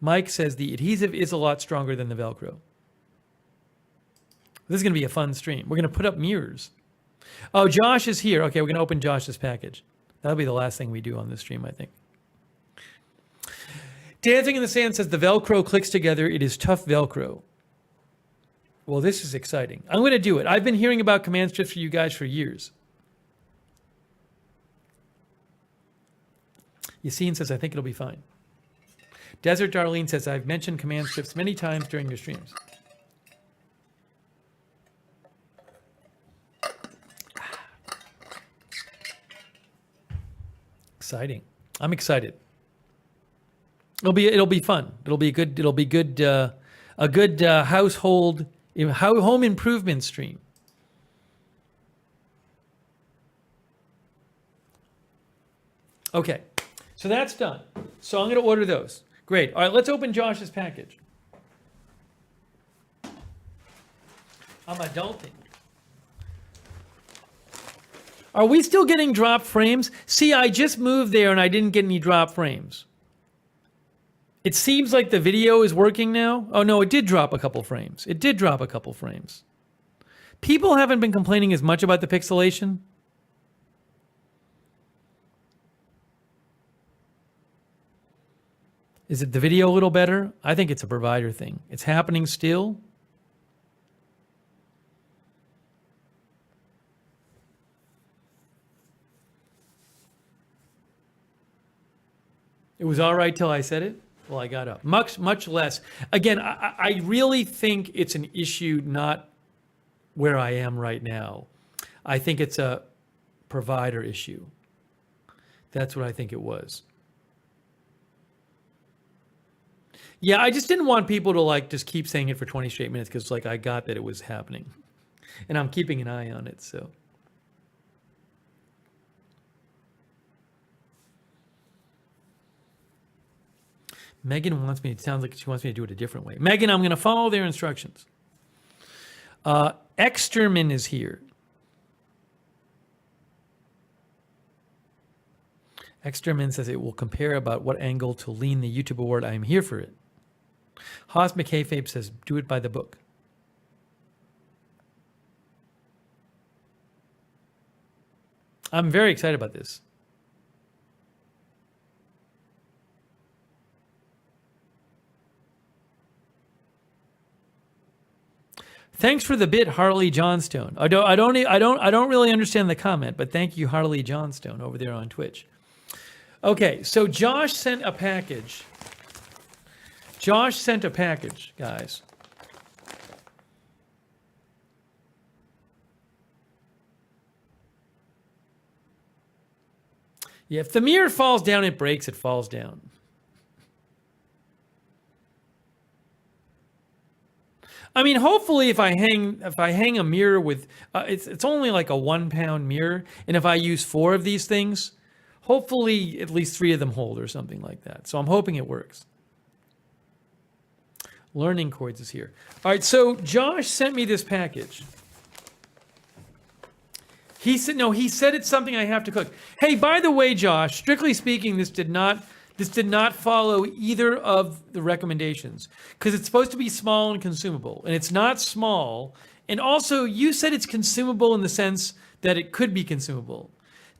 Mike says the adhesive is a lot stronger than the Velcro. This is going to be a fun stream. We're going to put up mirrors. Oh, Josh is here. Okay, we're going to open Josh's package. That'll be the last thing we do on this stream, I think. Dancing in the Sand says the Velcro clicks together. It is tough Velcro. Well, this is exciting. I'm going to do it. I've been hearing about command strips for you guys for years. Yassine says, I think it'll be fine. Desert Darlene says, I've mentioned command strips many times during your streams. Exciting. I'm excited. It'll be fun. It'll be a good household home improvement stream. Okay. So that's done. So I'm going to order those. Great. All right, let's open Josh's package. I'm adulting. Are we still getting drop frames? See, I just moved there and I didn't get any drop frames. It seems like the video is working now. Oh, no, it did drop a couple frames. It did drop a couple frames. People haven't been complaining as much about the pixelation. Is it the video a little better? I think it's a provider thing. It's happening still. It was all right till I said it. Well, I got up. Much less. Again, I really think it's an issue not where I am right now. I think it's a provider issue. That's what I think it was. Yeah, I just didn't want people to just keep saying it for 20 straight minutes because I got that it was happening. And I'm keeping an eye on it, so. Megan wants me, it sounds like she wants me to do it a different way. Megan, I'm going to follow their instructions. Extermin is here. Extermin says it will compare about what angle to lean the YouTube award. I am here for it. Haas McKayfabe says, do it by the book. I'm very excited about this. Thanks for the bit, Harley Johnstone. I don't really understand the comment, but thank you, Harley Johnstone, over there on Twitch. Okay, so Josh sent a package. Josh sent a package, guys. Yeah, if the mirror falls down, it breaks, it falls down. I mean, hopefully, if I hang a mirror with, it's only like a 1 pound mirror, and if I use 4 of these things, hopefully at least 3 of them hold or something like that. So I'm hoping it works. Learning Chords is here. All right, so Josh sent me this package. He said it's something I have to cook. Hey, by the way, Josh, strictly speaking, this did not follow either of the recommendations because it's supposed to be small and consumable, and it's not small. And also, you said it's consumable in the sense that it could be consumable.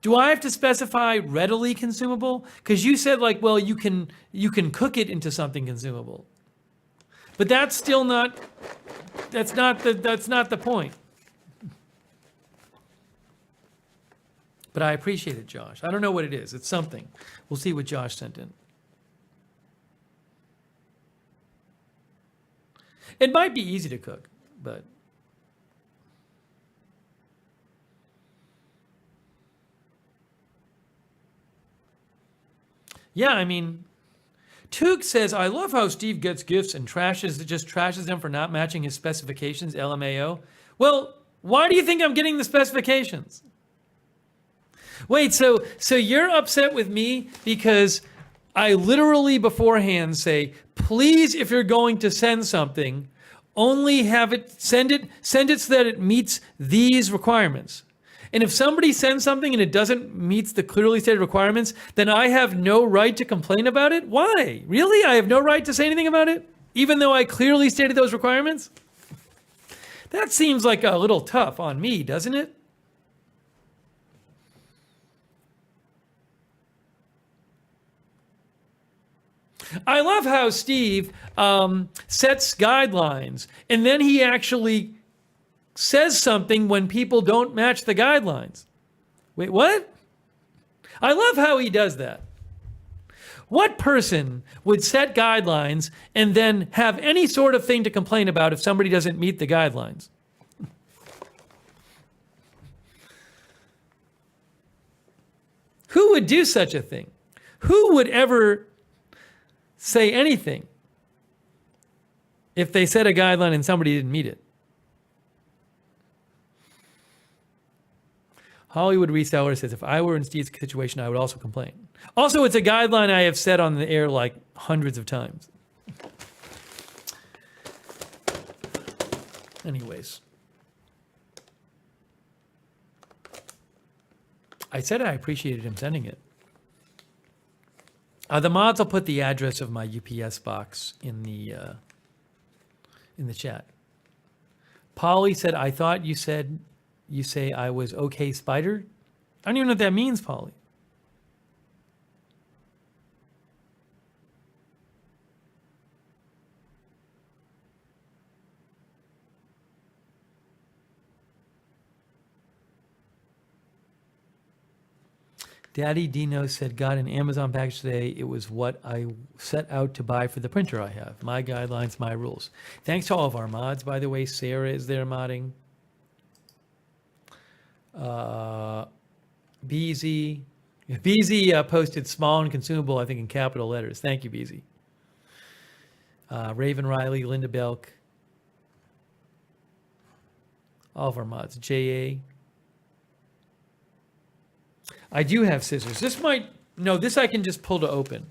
Do I have to specify readily consumable? Because you said like, well, you can cook it into something consumable, but that's still not. That's not the point. But I appreciate it, Josh. I don't know what it is. It's something. We'll see what Josh sent in. It might be easy to cook, but yeah, I mean, Took says, I love how Steve gets gifts and trashes them for not matching his specifications, LMAO. Well, why do you think I'm getting the specifications? Wait, so you're upset with me because I literally beforehand say, please, if you're going to send something, only send it so that it meets these requirements. And if somebody sends something and it doesn't meet the clearly stated requirements, then I have no right to complain about it? Why? Really? I have no right to say anything about it? Even though I clearly stated those requirements? That seems like a little tough on me, doesn't it? I love how Steve sets guidelines, and then he actually says something when people don't match the guidelines. Wait, what? I love how he does that. What person would set guidelines and then have any sort of thing to complain about if somebody doesn't meet the guidelines? Who would do such a thing? Who would ever say anything if they set a guideline and somebody didn't meet it? Hollywood Reseller says, if I were in Steve's situation, I would also complain. Also, it's a guideline I have said on the air like hundreds of times. Anyways. I said I appreciated him sending it. The mods will put the address of my UPS box in the chat. Polly said, I thought you say I was okay, Spider? I don't even know what that means, Polly. Daddy Dino said, got an Amazon package today. It was what I set out to buy for the printer I have. My guidelines, my rules. Thanks to all of our mods, by the way. Sarah is there modding. BZ. BZ posted small and consumable, I think, in capital letters. Thank you, BZ. Raven Riley, Linda Belk. All of our mods. JA. I do have scissors. This I can just pull to open.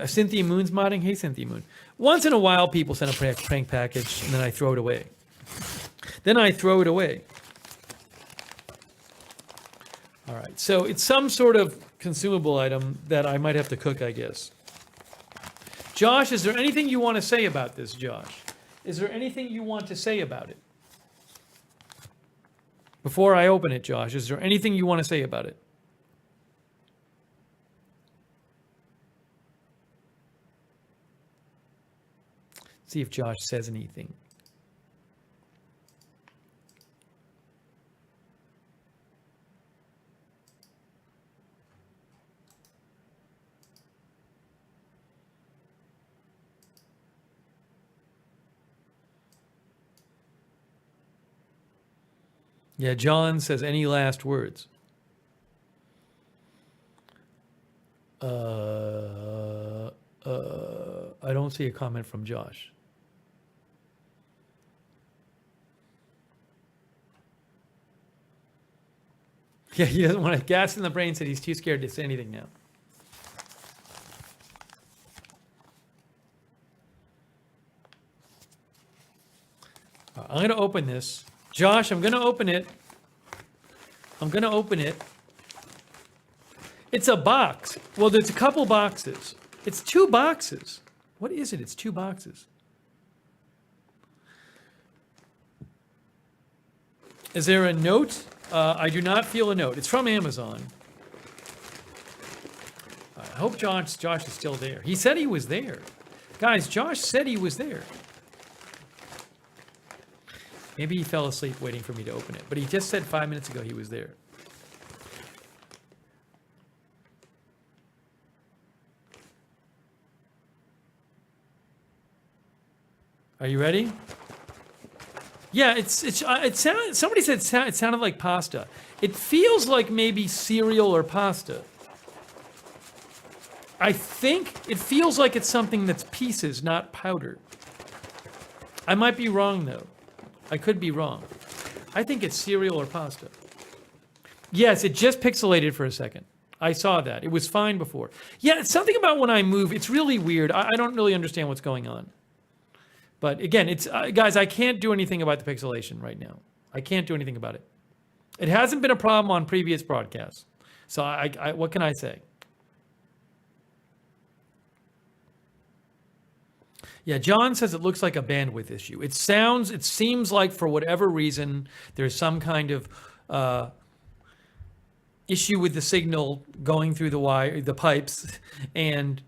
Cynthia Moon's modding. Hey, Cynthia Moon. Once in a while, people send a prank package, and then I throw it away. All right, so it's some sort of consumable item that I might have to cook, I guess. Josh, is there anything you want to say about this, Josh? Is there anything you want to say about it? Before I open it, Josh, is there anything you want to say about it? See if Josh says anything. Yeah, John says, any last words? I don't see a comment from Josh. Yeah, he doesn't want to. Gas in the brain said he's too scared to say anything now. I'm going to open this. Josh, I'm going to open it. I'm going to open it. It's a box. Well, there's a couple boxes. It's 2 boxes. What is it? It's 2 boxes. Is there a note? I do not feel a note. It's from Amazon. I hope Josh is still there. He said he was there. Guys, Josh said he was there. Maybe he fell asleep waiting for me to open it, but he just said 5 minutes ago he was there. Are you ready? Yeah, it sounded. Somebody said it sounded like pasta. It feels like maybe cereal or pasta. I think it feels like it's something that's pieces, not powder. I might be wrong though. I could be wrong. I think it's cereal or pasta. Yes, it just pixelated for a second. I saw that. It was fine before. Yeah, it's something about when I move. It's really weird. I don't really understand what's going on. But again, it's guys, I can't do anything about the pixelation right now. I can't do anything about it. It hasn't been a problem on previous broadcasts. So I what can I say? Yeah, John says it looks like a bandwidth issue. It seems like for whatever reason, there's some kind of issue with the signal going through the pipes. And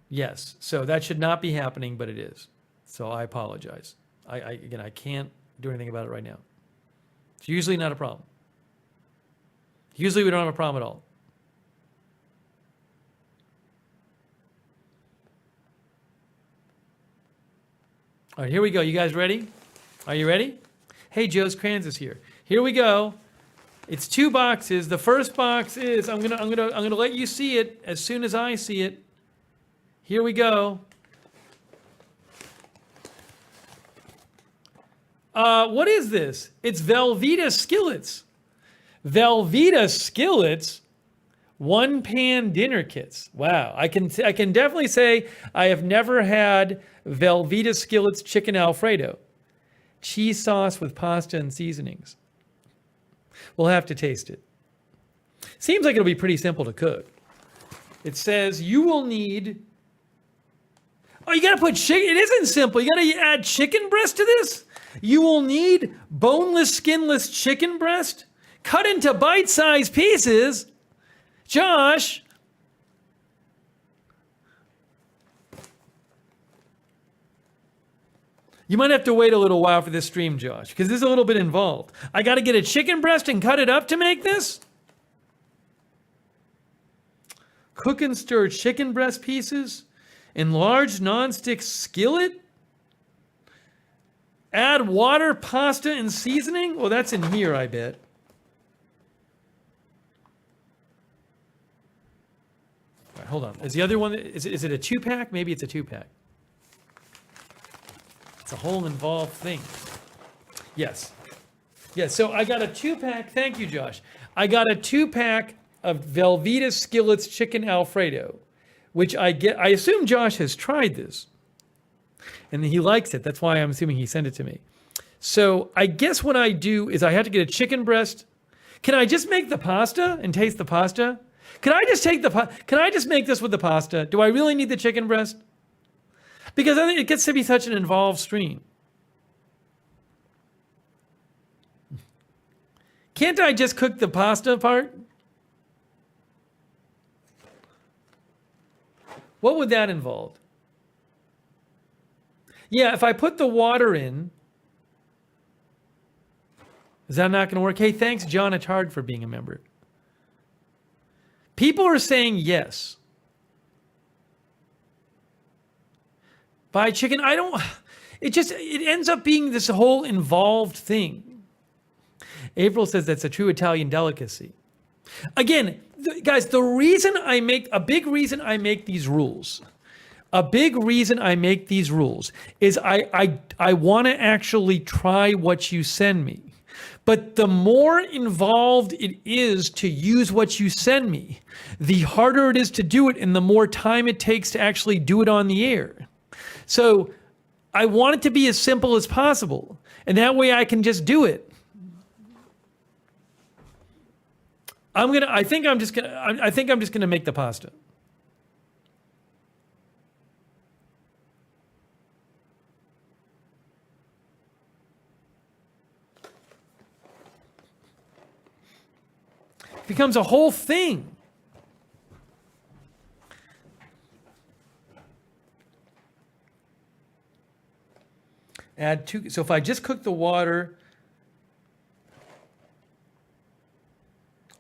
yes, so that should not be happening, but it is. So I apologize. Again, I can't do anything about it right now. It's usually not a problem. Usually we don't have a problem at all. All right, here we go. You guys ready? Are you ready? Hey, Joe's Crayons is here. Here we go. It's 2 boxes. The first box is I'm gonna let you see it as soon as I see it. Here we go. What is this? It's Velvetta Skillets. Velvetta Skillets 1-pan dinner kits. Wow. I can definitely say I have never had Velvetta Skillets chicken Alfredo. Cheese sauce with pasta and seasonings. We'll have to taste it. Seems like it'll be pretty simple to cook. It says you will need... Oh, you got to put chicken... It isn't simple. You got to add chicken breast to this? You will need boneless, skinless chicken breast cut into bite-sized pieces. Josh. You might have to wait a little while for this stream, Josh, because this is a little bit involved. I got to get a chicken breast and cut it up to make this? Cook and stir chicken breast pieces in large nonstick skillet? Add water, pasta, and seasoning? Well, that's in here, I bet. All right, hold on. Is the other one, is it a 2-pack? Maybe it's a 2-pack. It's a whole involved thing. Yes. Yes, so I got a 2-pack. Thank you, Josh. I got a 2-pack of Velvetta Skillets chicken Alfredo, which I assume Josh has tried this. And he likes it. That's why I'm assuming he sent it to me. So I guess what I do is I have to get a chicken breast. Can I just make the pasta and taste the pasta? Can I just make this with the pasta? Do I really need the chicken breast? Because I think it gets to be such an involved stream. Can't I just cook the pasta part? What would that involve? Yeah, if I put the water in, is that not going to work? Hey, thanks, John Attard, for being a member. People are saying yes. Buy chicken. It ends up being this whole involved thing. April says that's a true Italian delicacy. Again, guys, the reason I make, a big reason I make these rules, is I want to actually try what you send me. But the more involved it is to use what you send me, the harder it is to do it and the more time it takes to actually do it on the air. So I want it to be as simple as possible. And that way I can just do it. I think I'm just gonna make the pasta. It becomes a whole thing. Add 2, so if I just cook the water,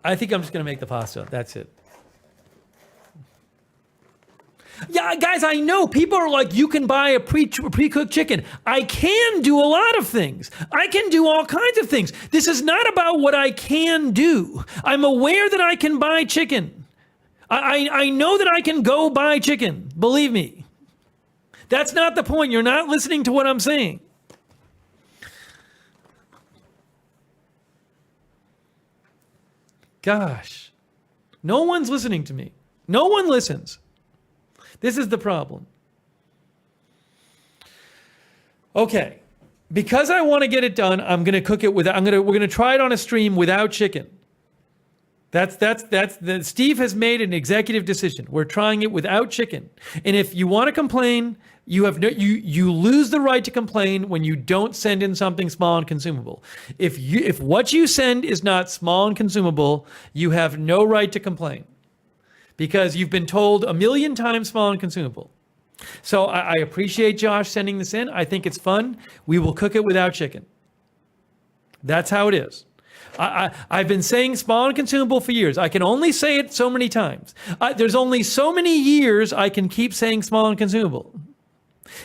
I think I'm just going to make the pasta. That's it. Yeah, guys, I know people are like, you can buy a pre-cooked chicken. I can do a lot of things. I can do all kinds of things. This is not about what I can do. I'm aware that I can buy chicken. I know that I can go buy chicken. Believe me. That's not the point. You're not listening to what I'm saying. Gosh, no one's listening to me. No one listens. This is the problem. Okay, because I want to get it done, I'm going to cook it with. We're going to try it on a stream without chicken. Steve has made an executive decision. We're trying it without chicken. And if you want to complain, you lose the right to complain when you don't send in something small and consumable. If what you send is not small and consumable, you have no right to complain because you've been told a million times small and consumable. So I appreciate Josh sending this in. I think it's fun. We will cook it without chicken. That's how it is. I've been saying small and consumable for years. I can only say it so many times. There's only so many years I can keep saying small and consumable.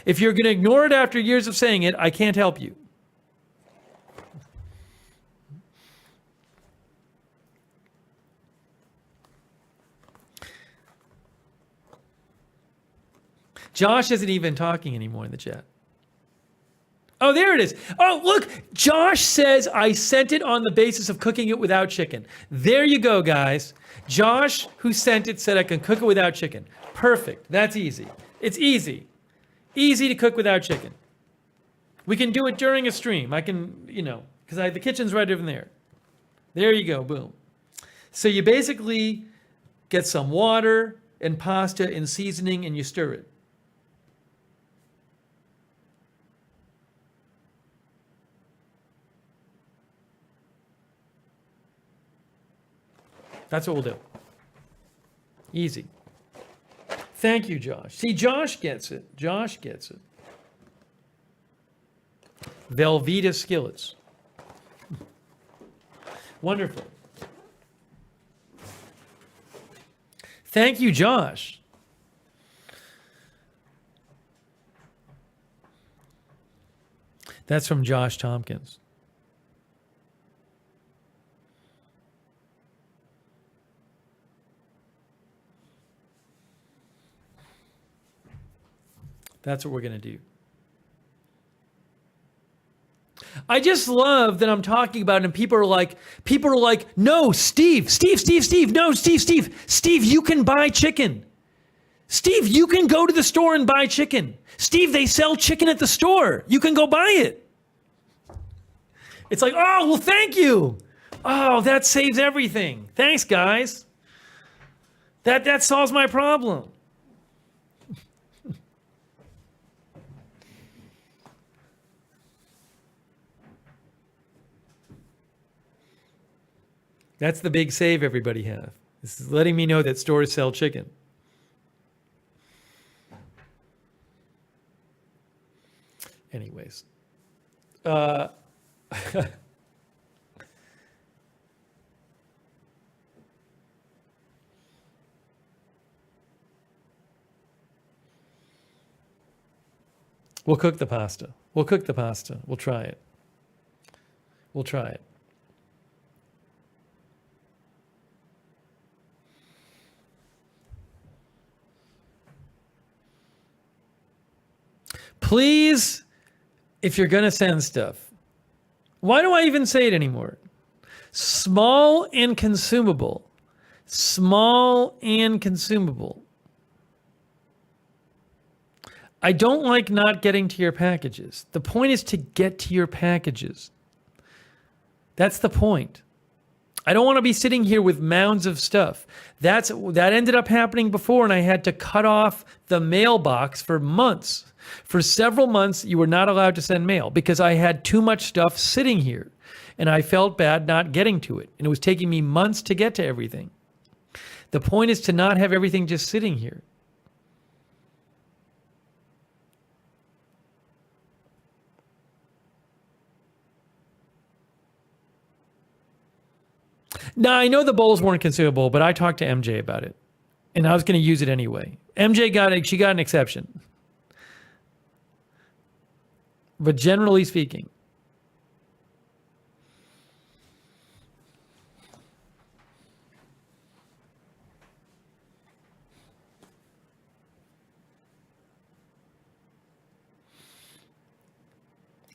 If you're going to ignore it after years of saying it, I can't help you. Josh isn't even talking anymore in the chat. Oh, there it is. Oh, look, Josh says I sent it on the basis of cooking it without chicken. There you go, guys. Josh, who sent it, said I can cook it without chicken. Perfect. That's easy. It's easy. Easy to cook without chicken. We can do it during a stream. I can, because the kitchen's right over there. There you go. Boom. So you basically get some water and pasta and seasoning and you stir it. That's what we'll do. Easy. Thank you, Josh. See, Josh gets it. Josh gets it. Velvetta skillets. Wonderful. Thank you, Josh. That's from Josh Tompkins. That's what we're going to do. I just love that I'm talking about it and people are like, no, Steve, no, Steve, you can buy chicken. Steve, you can go to the store and buy chicken. Steve, they sell chicken at the store. You can go buy it. It's like, oh, well, thank you. Oh, that saves everything. Thanks, guys. That solves my problem. That's the big save everybody have. This is letting me know that stores sell chicken. Anyways. We'll cook the pasta. We'll try it. We'll try it. Please, if you're going to send stuff, why do I even say it anymore? Small and consumable. Small and consumable. I don't like not getting to your packages. The point is to get to your packages. That's the point. I don't want to be sitting here with mounds of stuff. That ended up happening before, and I had to cut off the mailbox for months. For several months, you were not allowed to send mail because I had too much stuff sitting here, and I felt bad not getting to it. And it was taking me months to get to everything. The point is to not have everything just sitting here. Now, I know the bowls weren't consumable, but I talked to MJ about it, and I was going to use it anyway. MJ got it. She got an exception. But generally speaking,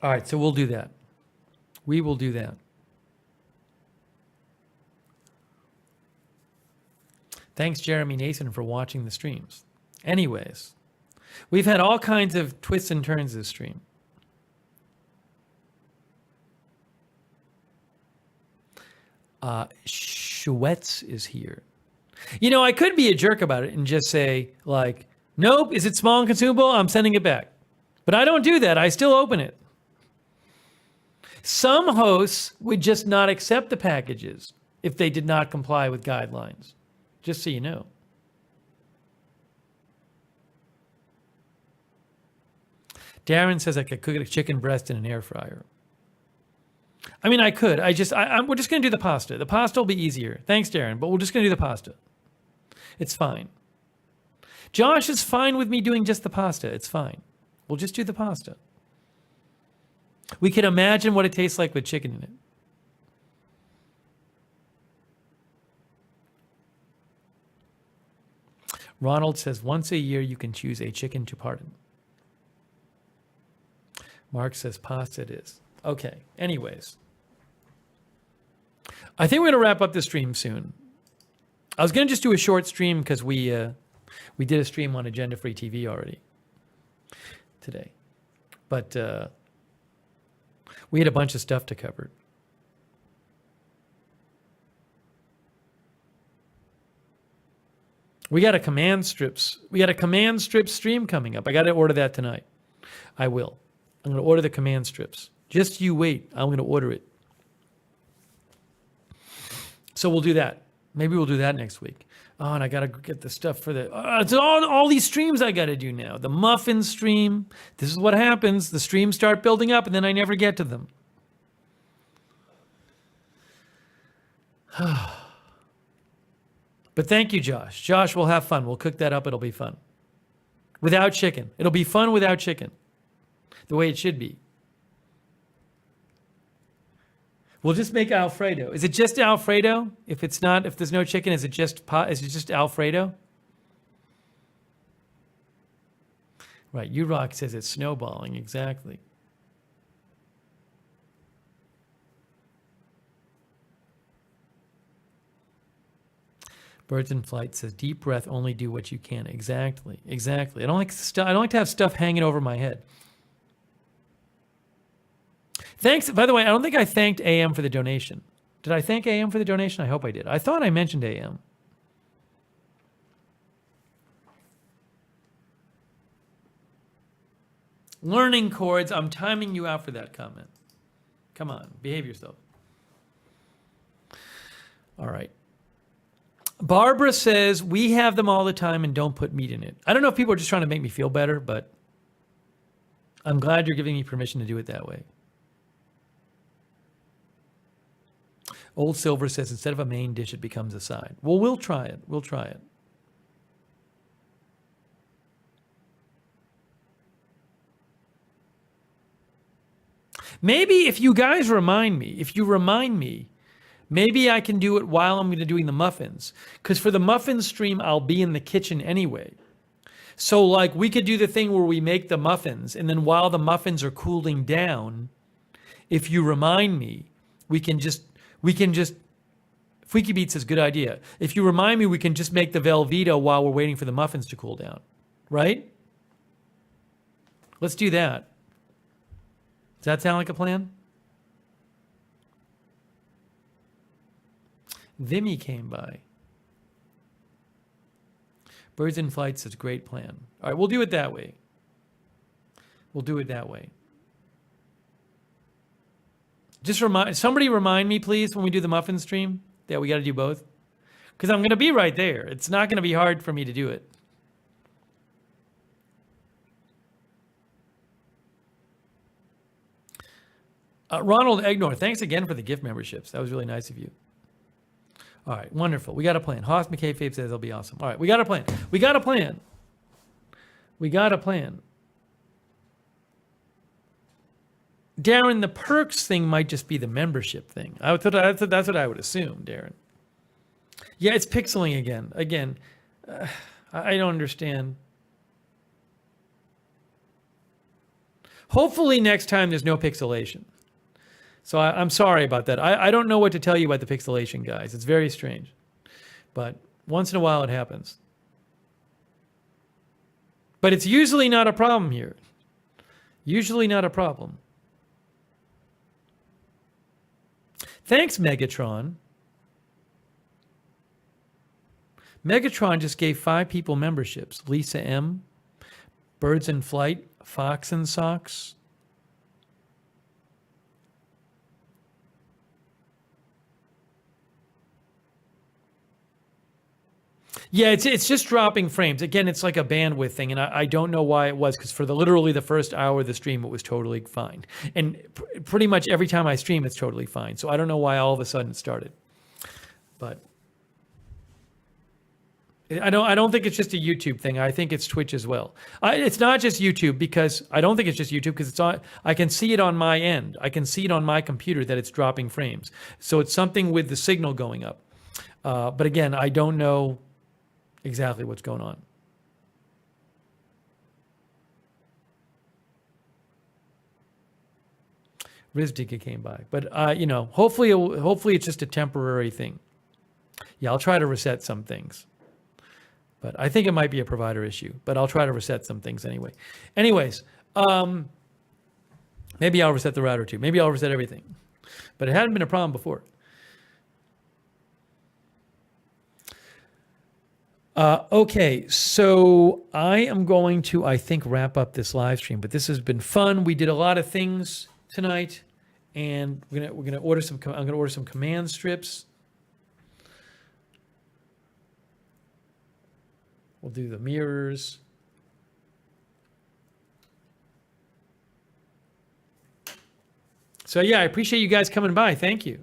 all right, so we'll do that. We will do that. Thanks, Jeremy Nason, for watching the streams. Anyways, we've had all kinds of twists and turns this stream. Schwetz is here. You know, I could be a jerk about it and just say, like, nope, is it small and consumable? I'm sending it back. But I don't do that. I still open it. Some hosts would just not accept the packages if they did not comply with guidelines. Just so you know. Darren says I could cook a chicken breast in an air fryer. I mean, I could. We're just going to do the pasta. The pasta will be easier. Thanks, Darren, but we're just going to do the pasta. It's fine. Josh is fine with me doing just the pasta. It's fine. We'll just do the pasta. We can imagine what it tastes like with chicken in it. Ronald says, once a year you can choose a chicken to pardon. Mark says, pasta it is. Okay, anyways. I think we're going to wrap up the stream soon. I was going to just do a short stream because we did a stream on Agenda Free TV already today. But we had a bunch of stuff to cover. We got a command strip stream coming up. I got to order that tonight. I will. I'm going to order the command strips. Just you wait. I'm going to order it. So we'll do that. Maybe we'll do that next week. Oh, and I got to get the stuff for the... it's all these streams I got to do now. The muffin stream. This is what happens. The streams start building up, and then I never get to them. But thank you, Josh. Josh, we'll have fun. We'll cook that up. It'll be fun. Without chicken. It'll be fun without chicken. The way it should be. We'll just make Alfredo. Is it just Alfredo? If there's no chicken, is it just Alfredo? Right. U-Rock says it's snowballing. Exactly. Birds in Flight says, deep breath, only do what you can. Exactly. Exactly. I don't like to have stuff hanging over my head. Thanks. By the way, I don't think I thanked AM for the donation. Did I thank AM for the donation? I hope I did. I thought I mentioned AM. Learning chords. I'm timing you out for that comment. Come on. Behave yourself. All right. Barbara says, we have them all the time and don't put meat in it. I don't know if people are just trying to make me feel better, but I'm glad you're giving me permission to do it that way. Old Silver says, instead of a main dish, it becomes a side. Well, we'll try it. We'll try it. Maybe if you guys remind me, maybe I can do it while I'm doing the muffins. Because for the muffin stream, I'll be in the kitchen anyway. So like we could do the thing where we make the muffins, and then while the muffins are cooling down, if you remind me, we can just Freaky Beat says good idea. If you remind me, we can just make the Velveeta while we're waiting for the muffins to cool down. Right? Let's do that. Does that sound like a plan? Vimy came by. Birds in Flight says great plan. All right, we'll do it that way. We'll do it that way. Just somebody remind me, please, when we do the muffin stream, that we got to do both. Because I'm going to be right there. It's not going to be hard for me to do it. Ronald Egnor, thanks again for the gift memberships. That was really nice of you. All right, wonderful. We got a plan. Hoss McKay Fabe says it'll be awesome. All right, we got a plan. We got a plan. We got a plan. Darren, the perks thing might just be the membership thing. That's what I would assume, Darren. Yeah, it's pixeling again. I don't understand. Hopefully next time there's no pixelation. So I'm sorry about that. I don't know what to tell you about the pixelation, guys. It's very strange. But once in a while it happens. But it's usually not a problem here. Usually not a problem. Thanks, Megatron. Megatron just gave 5 people memberships. Lisa M., Birds in Flight, Fox and Socks. Yeah, it's just dropping frames. Again, it's like a bandwidth thing, and I don't know why it was, because for literally the first hour of the stream, it was totally fine. And pretty much every time I stream, it's totally fine. So I don't know why all of a sudden it started. But I don't think it's just a YouTube thing. I think it's Twitch as well. It's not just YouTube, because I don't think it's just YouTube, because I can see it on my end. I can see it on my computer that it's dropping frames. So it's something with the signal going up. But again, I don't know exactly what's going on. Rizdika came by, but hopefully it's just a temporary thing. Yeah, I'll try to reset some things, but I think it might be a provider issue. But I'll try to reset some things anyway. Anyways, maybe I'll reset the router too. Maybe I'll reset everything, but it hadn't been a problem before. Okay, so I am going to, I think, wrap up this live stream. But this has been fun. We did a lot of things tonight, and we're gonna order some. I'm gonna order some command strips. We'll do the mirrors. So yeah, I appreciate you guys coming by. Thank you.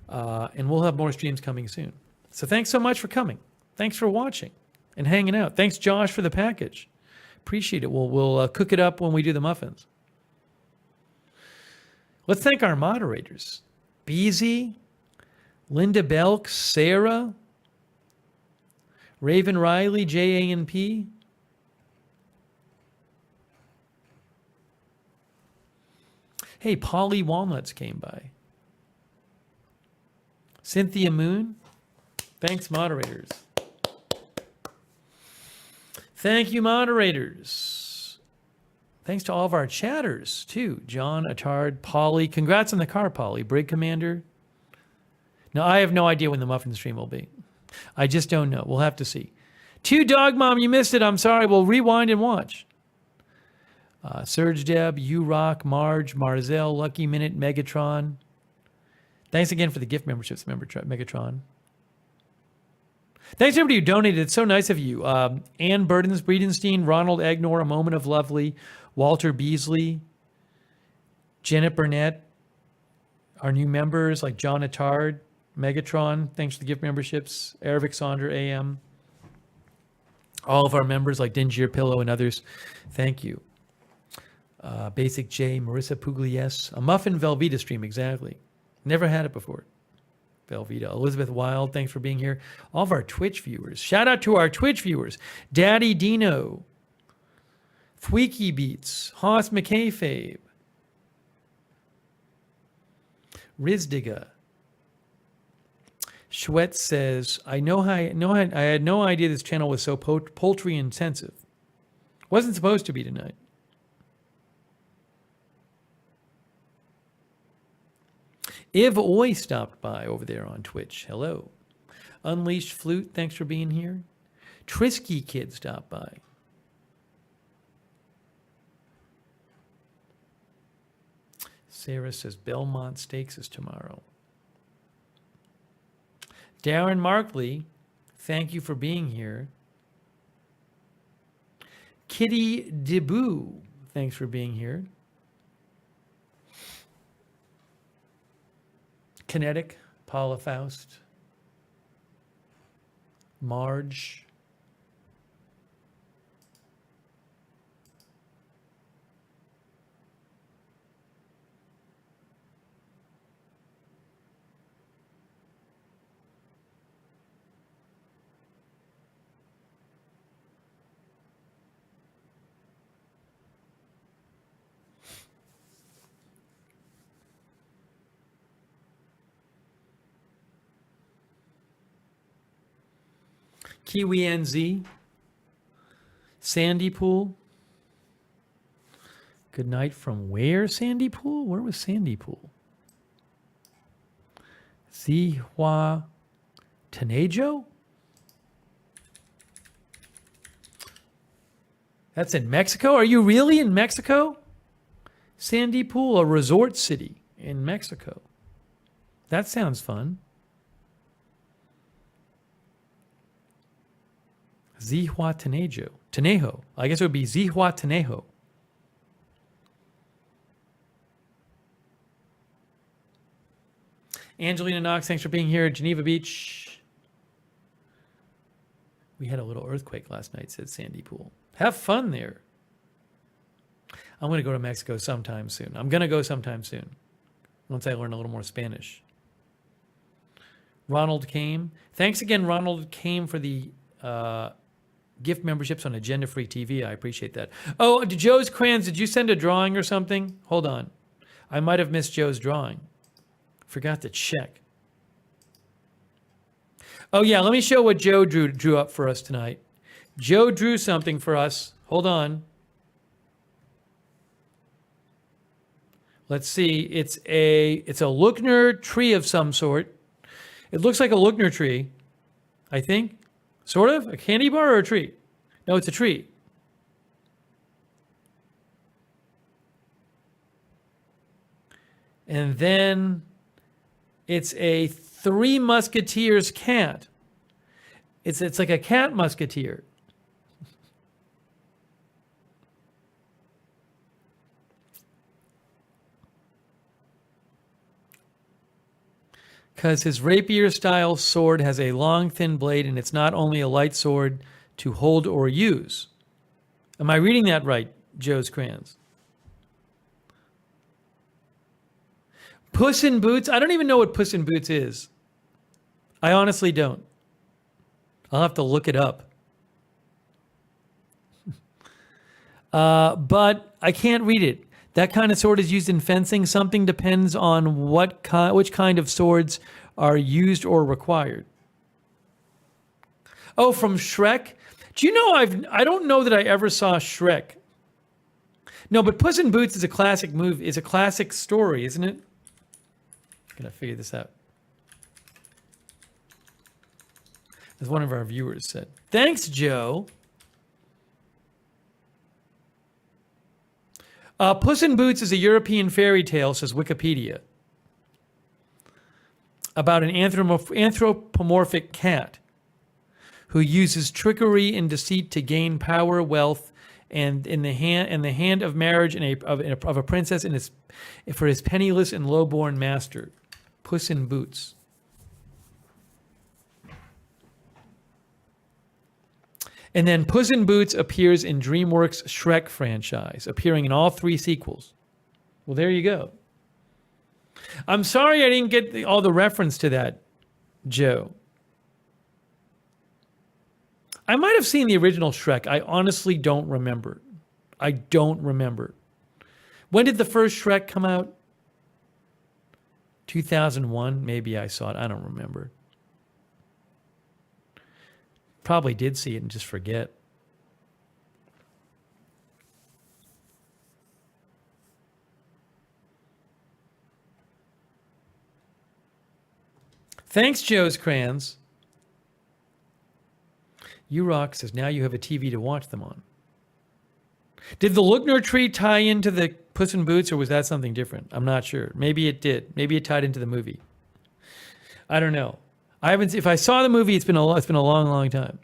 And we'll have more streams coming soon. So thanks so much for coming. Thanks for watching and hanging out. Thanks, Josh, for the package. Appreciate it. We'll cook it up when we do the muffins. Let's thank our moderators. Beezy, Linda Belk, Sarah, Raven Riley, JANP. Hey, Polly Walnuts came by. Cynthia Moon. Thanks, moderators. Thank you, moderators. Thanks to all of our chatters, too. John, Attard, Polly. Congrats on the car, Polly. Brig Commander. Now, I have no idea when the muffin stream will be. I just don't know. We'll have to see. Dog Mom, you missed it. I'm sorry. We'll rewind and watch. Surge Deb, U-Rock, Marge, Marzell, Lucky Minute, Megatron. Thanks again for the gift memberships, Megatron. Thanks to everybody who donated. It's so nice of you. Ann Bredenstein, Ronald Egnor, A Moment of Lovely, Walter Beasley, Janet Burnett, our new members like John Attard, Megatron, thanks for the gift memberships, Ervik Sonder, AM, all of our members like Dingier Pillow and others, thank you. Basic J, Marissa Pugliese, a Muffin Velveeta stream, exactly. Never had it before. Velvetta. Elizabeth Wild, thanks for being here. All of our Twitch viewers. Shout out to our Twitch viewers. Daddy Dino. Thweeky Beats. Hoss McKayfabe. Rizdiga. Schwetz says, I had no idea this channel was so poultry intensive. Wasn't supposed to be tonight. Iv Oy stopped by over there on Twitch. Hello. Unleashed Flute, thanks for being here. Trisky Kid stopped by. Sarah says Belmont Steaks is tomorrow. Darren Markley, thank you for being here. Kitty Deboo, thanks for being here. Kinetic, Paula Faust. Marge. Kiwi NZ, Sandy Pool. Good night from where, Sandy Pool? Where was Sandy Pool? Zihua Tanejo? That's in Mexico? Are you really in Mexico? Sandy Pool, a resort city in Mexico. That sounds fun. Zihua Tanejo. I guess it would be Zihua Tanejo. Angelina Knox, thanks for being here at Geneva Beach. We had a little earthquake last night, said Sandy Pool. Have fun there. I'm going to go to Mexico sometime soon. Once I learn a little more Spanish. Ronald Came. Thanks again, Ronald Came, for the gift memberships on Agenda Free TV. I appreciate that. Oh, Joe's Crayons, did you send a drawing or something? Hold on. I might have missed Joe's drawing. Forgot to check. Oh, yeah, let me show what Joe drew up for us tonight. Joe drew something for us. Hold on. Let's see. It's a Lookner tree of some sort. It looks like a Lookner tree, I think. Sort of? A candy bar or a tree? No, it's a tree. And then it's a Three Musketeers cat. It's like a cat musketeer. Because his rapier-style sword has a long, thin blade, and it's not only a light sword to hold or use. Am I reading that right, Joe's Crayons? Puss in Boots? I don't even know what Puss in Boots is. I honestly don't. I'll have to look it up. But I can't read it. That kind of sword is used in fencing. Something depends on which kind of swords are used or required. Oh, from Shrek? Do you know I don't know that I ever saw Shrek. No, but Puss in Boots is a classic movie. It's a classic story, isn't it? I'm gonna figure this out. As one of our viewers said. Thanks, Joe. Puss in Boots is a European fairy tale, says Wikipedia, about an anthropomorphic cat who uses trickery and deceit to gain power, wealth, and in the hand of marriage of a princess for his penniless and low-born master. Puss in Boots. And then Puss in Boots appears in DreamWorks' Shrek franchise, appearing in all 3 sequels. Well, there you go. I'm sorry I didn't get all the reference to that, Joe. I might have seen the original Shrek. I honestly don't remember. I don't remember. When did the first Shrek come out? 2001? Maybe I saw it. I don't remember. Probably did see it and just forget. Thanks, Joe's Crayons. U-Rock says, now you have a TV to watch them on. Did the Lookner tree tie into the Puss in Boots, or was that something different? I'm not sure. Maybe it did. Maybe it tied into the movie. I don't know. I haven't. If I saw the movie, it's been a long, long time.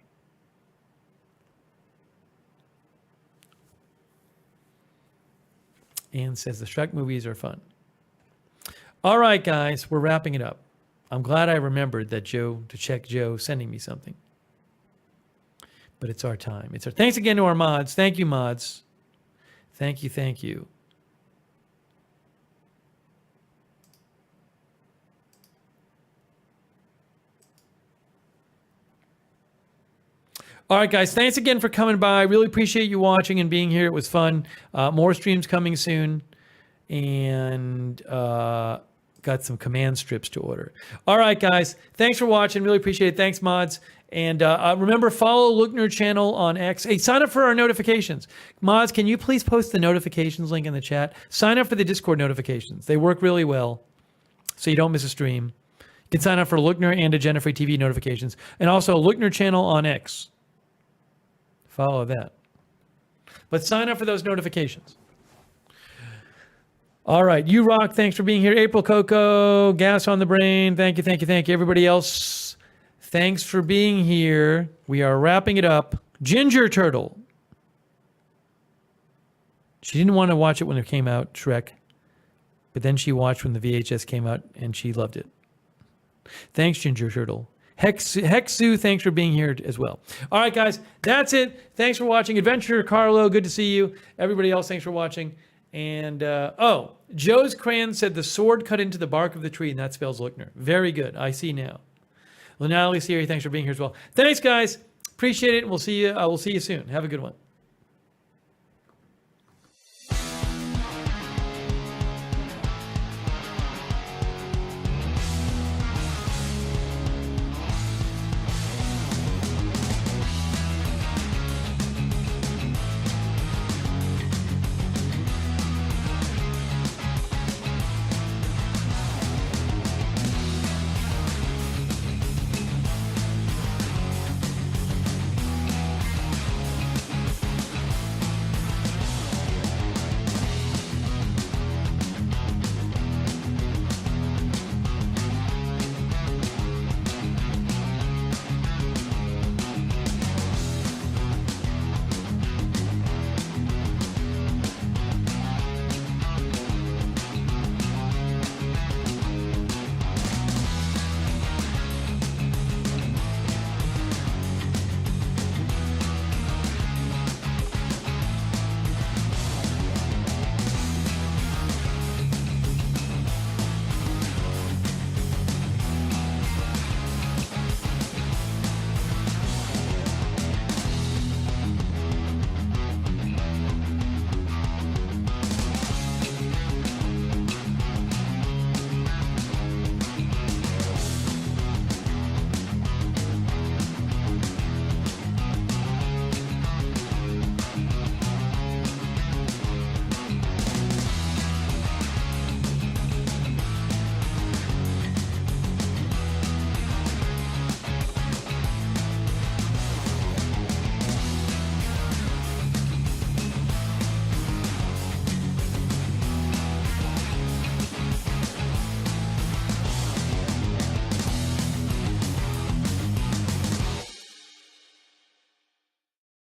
Anne says the Shrek movies are fun. All right, guys, we're wrapping it up. I'm glad I remembered that to check Joe sending me something. But it's our time. Thanks again to our mods. Thank you, mods. Thank you, thank you. All right, guys. Thanks again for coming by. Really appreciate you watching and being here. It was fun. More streams coming soon. And got some command strips to order. All right, guys. Thanks for watching. Really appreciate it. Thanks, mods. And remember, follow Lookner channel on X. Hey, sign up for our notifications. Mods, can you please post the notifications link in the chat? Sign up for the Discord notifications. They work really well, so you don't miss a stream. You can sign up for Lookner and Agenda Free TV notifications. And also Lookner channel on X. Follow that. But sign up for those notifications. All right. You rock. Thanks for being here. April Coco, Gas on the Brain. Thank you, thank you, thank you. Everybody else, thanks for being here. We are wrapping it up. Ginger Turtle. She didn't want to watch it when it came out, Shrek. But then she watched when the VHS came out, and she loved it. Thanks, Ginger Turtle. Hexu, thanks for being here as well. All right, guys, that's it. Thanks for watching. Adventure Carlo, good to see you. Everybody else, thanks for watching. And, Joe's Crayon said the sword cut into the bark of the tree, and that spells Lookner. Very good. I see now. Lenali Siri, thanks for being here as well. Thanks, guys. Appreciate it. We'll see you soon. Have a good one.